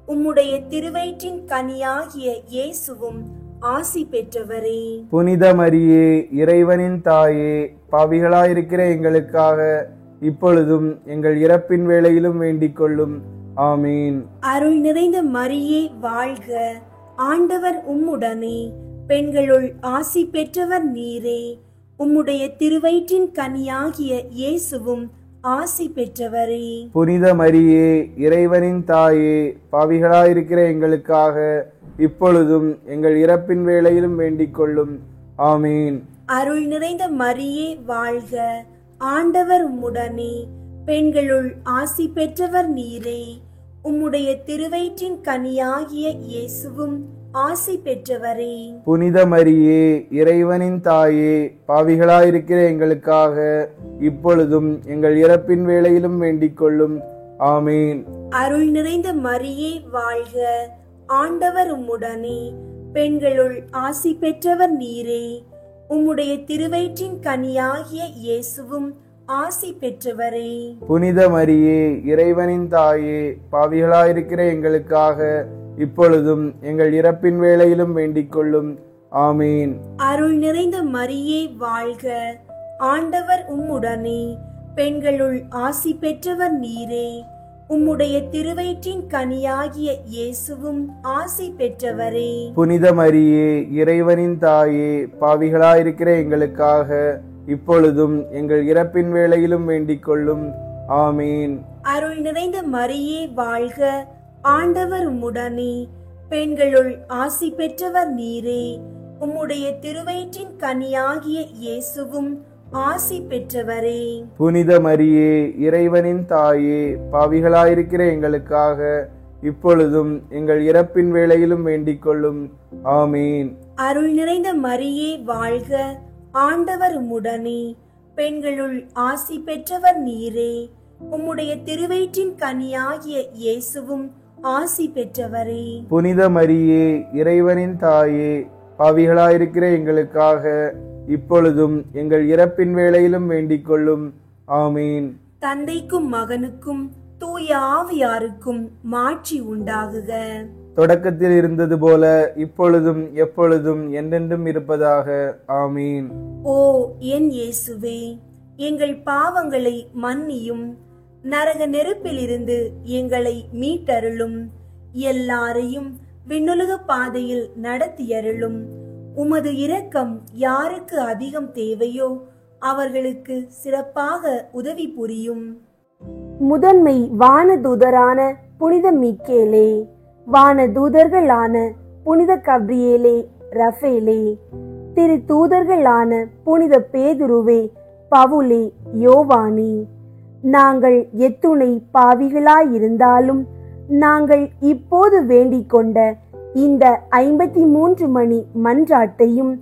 உம்முடைய திருவயிற்றின் கனியாகிய இயேசுவும் ஆசி பெற்றவரே. புனித மரியே, இறைவனின் தாயே, பாவிகளாயிருக்கிற எங்களுக்காக இப்பொழுதும் எங்கள் இறப்பின் வேளையிலும் வேண்டிக் கொள்ளும். ஆமீன். அருள் நிறைந்த மரியே வாழ்க. ஆண்டவர் உம்முடனே, பெண்களுள் ஆசி பெற்றவர் நீரே. உம்முடைய திருவயிற்றின் கனியாகிய இயேசுவும் ஆசி பெற்றவரே. புனித மரியே, இறைவனின் தாயே, பாவிகளாயிருக்கிற எங்களுக்காக இப்பொழுதும் எங்கள் இறப்பின் வேளையிலும் வேண்டிக் கொள்ளும். ஆமீன். அருள் நிறைந்த மரியே வாழ்க. ஆண்டவர் உம்முடனே, பெண்களுள் ஆசி பெற்றவர் நீரே. உம்முடைய திருவயிற்றின் கனியாகிய இயேசுவும் ஆசி பெற்றவரே. புனித மரியே, இறைவனின் தாயே, பாவிகளாயிருக்கிற எங்களுக்காக இப்பொழுதும் எங்கள் இறப்பின் வேளையிலும் வேண்டிக் கொள்ளும். ஆமீன். அருள் நிறைந்த மரியே வாழ்க. ஆண்டவர் உம்முடனே, பெண்களுள் ஆசி பெற்றவர் நீரே. உம்முடைய திருவயிற்றின் கனியாகிய இயேசுவும் ஆசி பெற்றவரே. புனித மரியே, இறைவனின் தாயே, பாவிகளாயிருக்கிற எங்களுக்காக இப்பொழுதும் எங்கள் இறப்பின் வேளையிலும் வேண்டிக் கொள்ளும். ஆமீன். அருள் நிறைந்த மரியே வாழ்க. ஆண்டவர் உம்முடனே, பெண்களுள் ஆசி பெற்றவர் நீரே. உம்முடைய திருவயிற்றின் கனியாகிய இயேசுவும் ஆசி பெற்றவரே. புனித மரியே, இறைவனின் தாயே, பாவிகளாயிருக்கிற எங்களுக்காக இப்பொழுதும் எங்கள் இறப்பின் வேளையிலும் வேண்டிக் கொள்ளும். ஆமீன். அருள் நிறைந்த மரியே வாழ்க. ஆண்டவர் உம்முடனே, பெண்களுள் ஆசி பெற்றவர் நீரே. உம்முடைய திருவயிற்றின் கனியாகிய இயேசுவும் ஆசி பெற்றவரே. புனித மரியே, இறைவனின் தாயே, பாவிகளாயிருக்கிற எங்களுக்காக இப்பொழுதும் எங்கள் இறப்பின் வேளையிலும் வேண்டிக் கொள்ளும். ஆமீன். அருள் நிறைந்த மரியே வாழ்க. ஆண்டவர் உம்முடனே, பெண்களுள் ஆசி பெற்றவர் நீரே. உம்முடைய திருவயிற்றின் கனியாகிய இயேசுவும் ஆசி பெற்றவரே. புனித மரியே, இறைவனின் தாயே, பாவிகளாயிருக்கிற எங்களுக்காக இப்பொழுதும் எங்கள் இறப்பின் வேளையிலும் வேண்டிக் கொள்ளும். ஆமீன். தந்தைக்கும் மகனுக்கும் தூய ஆவியாருக்கும் மாட்சி உண்டாகுக. தொடக்கத்தில் இருந்தது போல இப்பொழுதும் எப்பொழுதும் என்றென்றும் இருப்பதாக. ஆமீன். ஓ என் இயேசுவே, எங்கள் பாவங்களை மன்னியும், நரக நெருப்பிலிருந்து எங்களை மீட்டருளும், எல்லாரையும் விண்ணுலக பாதையில் நடத்தியருளும். உமது இரக்கம் யாருக்கு அதிகம் தேவையோ அவர்களுக்கு சிறப்பாக உதவி புரியும். முதன்மை வானதூதரான புனித மீக்கேலே, வானதூதர்களான புனித கப்ரியேலே, ரஃபேலே, திரு தூதர்களான புனித பேதுருவே, பவுலே, யோவானி, நாங்கள் எத்துணை பாவிகளாயிருந்தாலும் நாங்கள் இப்போது வேண்டிக் கொண்ட இந்த 53 மணி மன்றாட்டையும்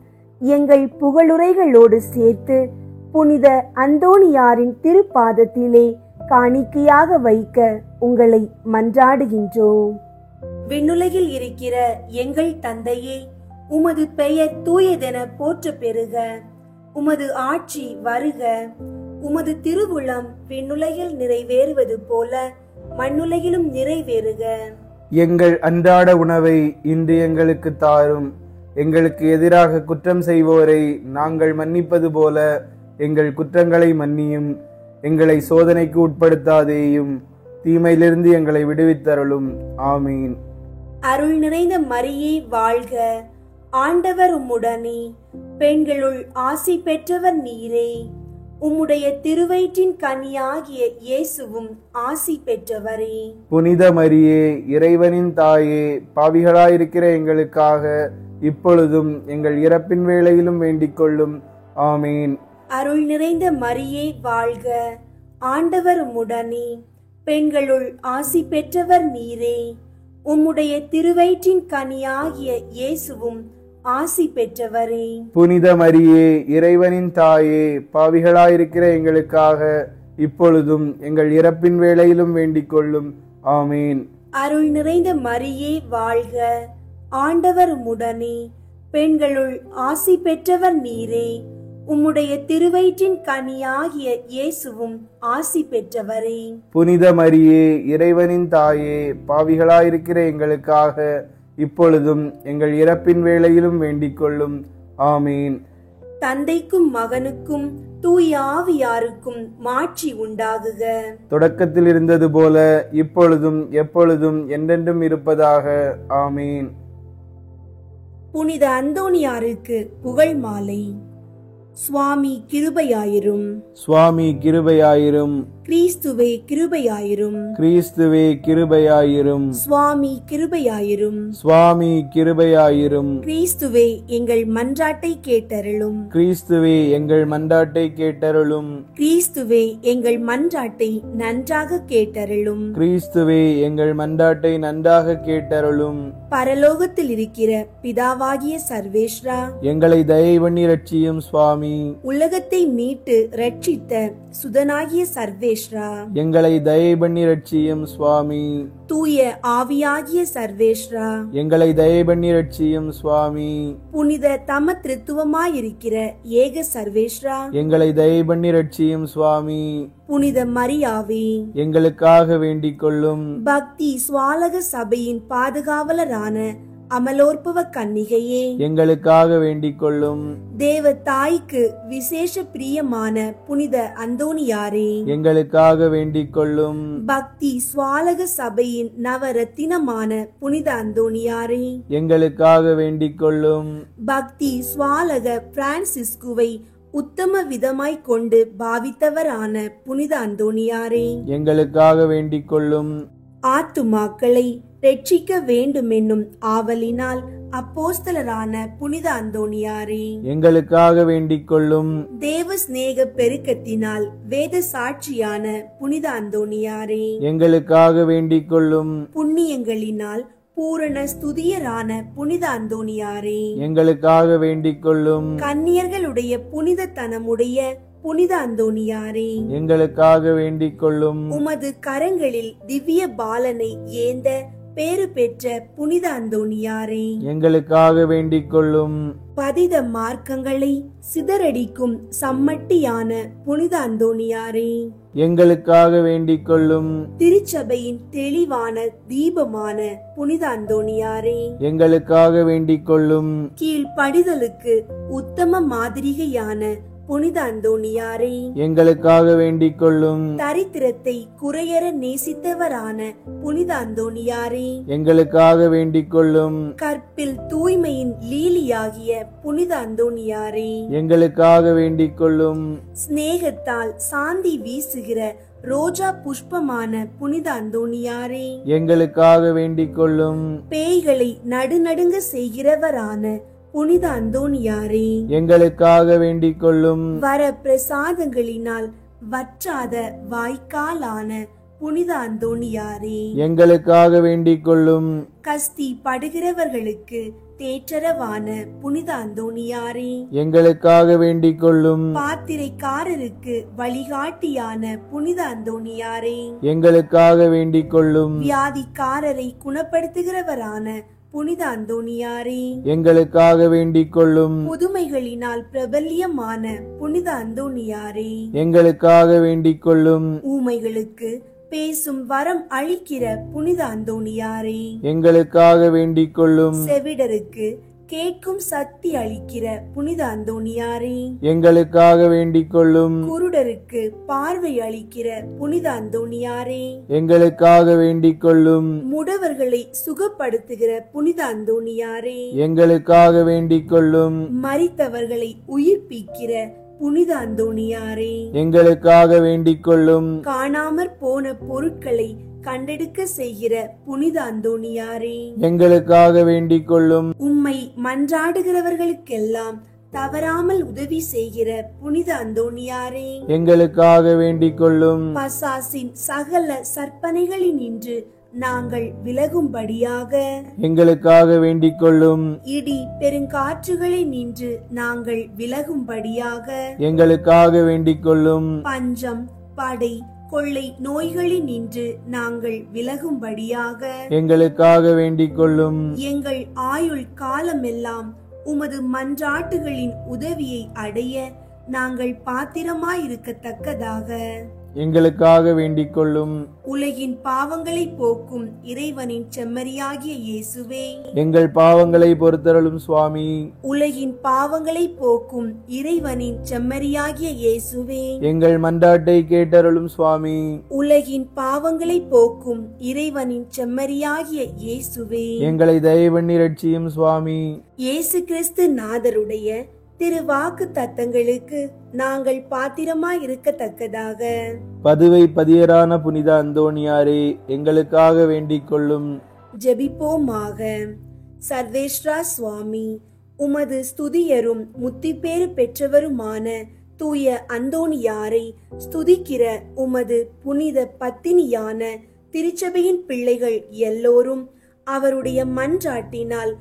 எங்கள் புகழுரைகளோடு சேர்த்து புனித அந்தோணியாரின் திருப்பாதத்திலே காணிக்கையாக வைக்க உங்களை மன்றாடுகின்றோம். விண்ணுலகில் இருக்கிற எங்கள் தந்தையே, உமது பெயர் தூயதென போற்ற பெறுக. உமது ஆட்சி வருக. உமது திருவுளம் விண்ணுலகில் நிறைவேறுவது போல மண்ணுலகிலும் நிறைவேறுக. எங்கள் அன்றாட உணவை இன்று எங்களுக்கு தாரும். எங்களுக்கு எதிராக குற்றம் செய்வோரை நாங்கள் மன்னிப்பது போல எங்கள் குற்றங்களை மன்னியும். எங்களை சோதனைக்கு உட்படுத்தாதேயும், தீமையிலிருந்து எங்களை விடுவித்தருளும். ஆமீன். அருள் நிறைந்த மரியே வாழ்க. ஆண்டவர் உம்முடனே, பெண்களுள் ஆசி பெற்றவர் நீரே. உம்முடைய திருவயிற்றின் கனியாகிய இயேசுவும் ஆசி பெற்றவரே. புனித மரியே, இறைவனின் தாயே, பாவிகளாயிருக்கிற எங்களுக்காக இப்பொழுதும் எங்கள் இறப்பின் வேளையிலும் வேண்டிக் கொள்ளும். ஆமீன். அருள் நிறைந்த மரியே வாழ்க. ஆண்டவர் உம்முடனே, பெண்களுள் ஆசி பெற்றவர் நீரே. உம்முடைய திருவயிற்றின் கனியாகிய இயேசுவும் ஆசி பெற்றவரே. புனித மரியே, இறைவனின் தாயே, பாவிகளாயிருக்கிற எங்களுக்காக இப்பொழுதும் எங்கள் இறப்பின் வேளையிலும் வேண்டிக் கொள்ளும். ஆமீன். அருள் நிறைந்த மரியே வாழ்க. ஆண்டவர் உம்முடனே, பெண்களுள் ஆசி பெற்றவர் நீரே. உம்முடைய திருவயிற்றின் கனியாகிய இயேசுவும் ஆசி பெற்றவரே. புனித மரியே, இறைவனின் தாயே, பாவிகளாயிருக்கிற எங்களுக்காக இப்பொழுதும் எங்கள் இறப்பின் வேளையிலும் வேண்டிக் கொள்ளும். ஆமீன். தந்தைக்கும் மகனுக்கும் தூய ஆவியாருக்கும் மாட்சி உண்டாகுக. தொடக்கத்தில் இருந்தது போல இப்பொழுதும் எப்பொழுதும் என்றென்றும் இருப்பதாக. ஆமீன். புனித அந்தோணியாருக்கு புகழ் மாலை. சுவாமி கிருபையாயிரும். சுவாமி கிருபையாயிரும். கிறிஸ்துவே கிருபையாயிரும். கிறிஸ்துவே கிருபையாயிரும். சுவாமி கிருபையாயிரும். சுவாமி கிருபையாயிரும். கிறிஸ்துவே எங்கள் மன்றாட்டை கேட்டருளும். கிறிஸ்துவே எங்கள் மன்றாட்டை கேட்டருளும். கிறிஸ்துவே எங்கள் மன்றாட்டை நன்றாக கேட்டருளும். கிறிஸ்துவே எங்கள் மன்றாட்டை நன்றாக கேட்டருளும். பரலோகத்தில் இருக்கிற பிதாவாகிய சர்வேஸ்வரா, எங்களை தயை பண்ணி ரட்சியும் சுவாமி. உலகத்தை மீட்டு ரட்சித்த சுதனாகிய சர்வேஸ்வரா, எங்களை தயை பண்ணி ரட்சியும் சுவாமி. தூய ஆவியாகிய சர்வேஸ்வரா, எங்களை தயை பண்ணி ரட்சியும் சுவாமி. புனித தம திருத்துவமாயிருக்கிற ஏக சர்வேஸ்வரா, எங்களை தயை பண்ணி ரட்சியும் சுவாமி. புனித மரியாவே, எங்களுக்காக வேண்டிக் கொள்ளும். பக்தி சுவாலக சபையின் பாதுகாவலரான அமலோற்பவ கன்னிகையே, எங்களுக்காக வேண்டிக் கொள்ளும். தேவ தாய்க்கு விசேஷ பிரியமான புனித அந்தோணியாரே, எங்களுக்காக வேண்டிக் கொள்ளும். பக்தி சுவாலக சபையின் நவரத்தினமான புனித அந்தோணியாரே, எங்களுக்காக வேண்டிக் கொள்ளும். பக்தி சுவாலக பிரான்சிஸ்குவை உத்தம விதமாய் கொண்டு பாவித்தவரான புனித அந்தோணியாரே, எங்களுக்காக வேண்டிக் கொள்ளும். ஆத்துமாக்களை ரட்சிக்க வேண்டுமென்னும் ஆவலினால் அப்போஸ்தலரான புனித அந்தோணியாரே, எங்களுக்காக வேண்டிக் கொள்ளும். தேவ சிநேக பெருக்கத்தினால் வேத சாட்சியான புனித அந்தோணியாரே, எங்களுக்காக வேண்டிக் கொள்ளும். புண்ணியங்களினால் பூரண ஸ்துதியரான புனித அந்தோணியாரே, எங்களுக்காக வேண்டிக் கொள்ளும். கன்னியர்களுடைய புனிதத்தனமுடைய புனித அந்தோணியாரே, எங்களுக்காக வேண்டிக் கொள்ளும். உமது கரங்களில் திவ்ய பாலனை ஏந்த பேறு பெற்ற புனித அந்தோணியாரே, எங்களுக்காக வேண்டிக் கொள்ளும். பதித மார்க்கங்களை சிதறடிக்கும் சம்மட்டியான புனித அந்தோணியாரே, எங்களுக்காக வேண்டிக் கொள்ளும். திருச்சபையின் தெளிவான தீபமான புனித அந்தோணியாரே, எங்களுக்காக வேண்டிக் கொள்ளும். கீழ்ப்படிதலுக்கு உத்தம மாதிரிகையான புனித அந்தோணியாரே, எங்களுக்காக வேண்டிக் கொள்ளும். தரித்திரத்தை குறையற நேசித்தவரான புனித அந்தோணியாரே, எங்களுக்காக வேண்டிக் கொள்ளும். கற்பில் தூய்மையின் லீலியாகிய புனித அந்தோணியாரே, எங்களுக்காக வேண்டிக் கொள்ளும். சிநேகத்தால் சாந்தி வீசுகிற ரோஜா புஷ்பமான புனித அந்தோணியாரே, எங்களுக்காக வேண்டிக் கொள்ளும். பேய்களை நடுநடுங்க செய்கிறவரான புனித அந்தோணியாரே, எங்களுக்காக வேண்டிக் கொள்ளும். வர பிரசாதங்களினால் வற்றாத வாய்க்காலான புனித அந்தோணியாரே, எங்களுக்காக வேண்டிக் கொள்ளும். கஸ்தி படுகிறவர்களுக்கு தேற்றரவான புனித அந்தோணியாரே, எங்களுக்காக வேண்டிக் கொள்ளும். பாத்திரைக்காரருக்கு வழிகாட்டியான புனித அந்தோணியாரே, எங்களுக்காக வேண்டிக் கொள்ளும். வியாதிக்காரரை குணப்படுத்துகிறவரான புனித அந்தோணியாரே, எங்களுக்காக வேண்டிக் கொள்ளும். புதுமைகளினால் பிரபல்யமான புனித அந்தோணியாரே, எங்களுக்காக வேண்டிக் கொள்ளும். ஊமைகளுக்கு பேசும் வரம் அளிக்கிற புனித அந்தோணியாரே, எங்களுக்காக வேண்டிக் கொள்ளும். செவிடருக்கு கேட்கும் சக்தி அளிக்கிற புனித அந்தோணியாரே, எங்களுக்காக வேண்டிக் கொள்ளும். குருடருக்கு பார்வை அளிக்கிற புனித அந்தோணியாரே, எங்களுக்காக வேண்டிக் கொள்ளும். முடவர்களை சுகப்படுத்துகிற புனித அந்தோணியாரே, எங்களுக்காக வேண்டிக் கொள்ளும். மரித்தவர்களை உயிர்ப்பிக்கிற புனித அந்தோணியாரே, எங்களுக்காக வேண்டிக் கொள்ளும். காணாமற் போன பொருட்களை கண்டெடுக்க செய்கிற புனித அந்தோணியாரே, எங்களுக்காக வேண்டிக் கொள்ளும். உம்மை மன்றாடுகிறவர்களுக்கெல்லாம் தவறாமல் உதவி செய்கிற புனித அந்தோணியாரே, எங்களுக்காக வேண்டிக் கொள்ளும். பசாசின் சகல சற்பனைகளினின்று நாங்கள் விலகும்படியாக, எங்களுக்காக வேண்டிக் கொள்ளும். இடி பெருங்காற்றுகளை நின்று நாங்கள் விலகும்படியாக, எங்களுக்காக வேண்டிக் கொள்ளும். பஞ்சம் படை கொள்ளை நோய்களினின்று நாங்கள் விலகும்படியாக, எங்களுக்காக வேண்டிக் கொள்ளும். எங்கள் ஆயுள் காலமெல்லாம் உமது மன்றாட்டுகளின் உதவியை அடைய நாங்கள் பாத்திரமாயிருக்கத்தக்கதாக, எங்களுக்காக வேண்டிக் கொள்ளும். உலகின் பாவங்களை போக்கும் இறைவனின் செம்மறியாகிய இயேசுவே, எங்கள் பாவங்களை பொறுத்தருளும் சுவாமி. உலகின் பாவங்களை போக்கும் இறைவனின் செம்மறியாகிய இயேசுவே, எங்கள் மன்றாட்டை கேட்டருளும் சுவாமி. உலகின் பாவங்களை போக்கும் இறைவனின் செம்மறியாகிய இயேசுவே, எங்களை தயவு பண்ணி ரட்சியும் சுவாமி. இயேசு கிறிஸ்து நாதருடைய திருவாக்கு தத்தங்களுக்கு நாங்கள் பாத்திரமாயிருக்கத்தக்கதாக, பதுவை பதியரான புனித அந்தோணியாரே, எங்களுக்காக வேண்டிக் கொள்ளும். ஜெபிப்போமாக. சர்வேஸ்வரா சுவாமி, உமது ஸ்துதியரும் முத்திப்பேறு பெற்றவருமான தூய அந்தோணியாரை ஸ்துதிக்கிற உமது புனித பத்தினியான திருச்சபையின் பிள்ளைகள் எல்லோரும் அவருடைய மன்றாட்டினால்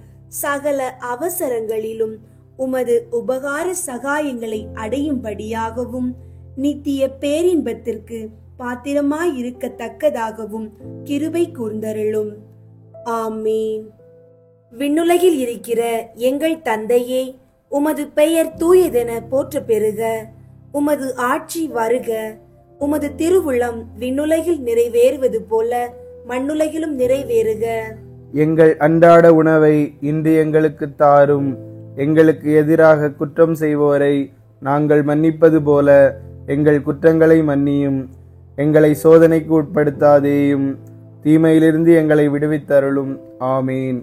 சகல அவசரங்களிலும் உமது உபகார சகாயங்களை அடையும்படியாகவும் நித்திய பேரின்பத்திற்கு பாத்திரமாயிருக்கத்தக்கதாகவும் கிருபை கூர்ந்தருளும். ஆமீன். விண்ணுலகில் இருக்கிற எங்கள் தந்தையே, உமது பெயர் தூயதென போற்ற பெறுக. உமது ஆட்சி வருக. உமது திருவுளம் விண்ணுலகில் நிறைவேறுவது போல மண்ணுலகிலும் நிறைவேறுக. எங்கள் அன்றாட உணவை இன்று எங்களுக்கு தாரும். எங்களுக்கு எதிராக குற்றம் செய்வோரை நாங்கள் மன்னிப்பது போல எங்கள் குற்றங்களை மன்னியும். எங்களை சோதனைக்கு உட்படுத்தாதேயும், தீமையிலிருந்து எங்களை விடுவித்தருளும். ஆமீன்.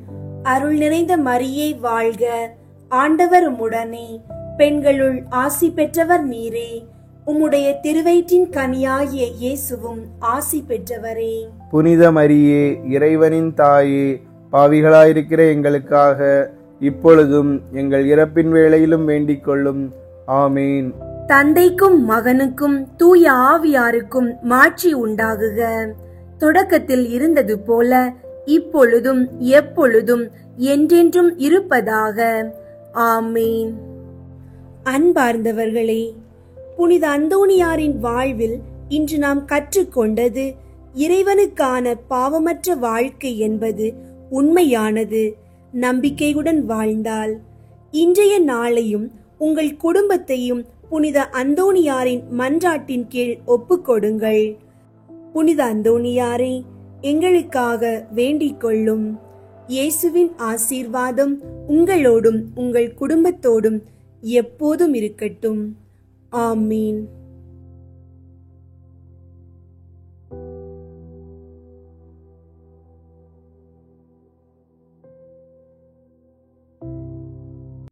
அருள் நிறைந்த மரியே வாழ்க. ஆண்டவர் உம்முடனே, பெண்களுள் ஆசி பெற்றவர் நீரே. உம்முடைய திருவயிற்றின் கனியாகிய இயேசுவும் ஆசி பெற்றவரே. புனித மரியே, இறைவனின் தாயே, பாவிகளாயிருக்கிற எங்களுக்காக இப்பொழுதும் எங்கள் இறப்பின் வேளையிலும் வேண்டிக் கொள்ளும். ஆமீன். தந்தைக்கும் மகனுக்கும் தூய ஆவியாருக்கும் மாட்சி உண்டாகுக. தொடக்கத்தில் இருந்தது போல இப்பொழுதும் எப்பொழுதும் என்றென்றும் இருப்பதாக. ஆமீன். அன்பார்ந்தவர்களே, புனித அந்தோணியாரின் வாழ்வில் இன்று நாம் கற்றுக்கொண்டது இறைவனுக்கான பாவமற்ற வாழ்க்கை என்பது உண்மையானது. நம்பிக்கையுடன் வாழ்ந்தால் இன்றைய நாளையும் உங்கள் குடும்பத்தையும் புனித அந்தோணியாரின் மன்றாட்டின் கீழ் ஒப்புக்கொடுங்கள். புனித அந்தோணியாரே, எங்களுக்காக வேண்டிக் கொள்ளும். இயேசுவின் ஆசீர்வாதம் உங்களோடும் உங்கள் குடும்பத்தோடும் எப்போதும் இருக்கட்டும். ஆமீன்.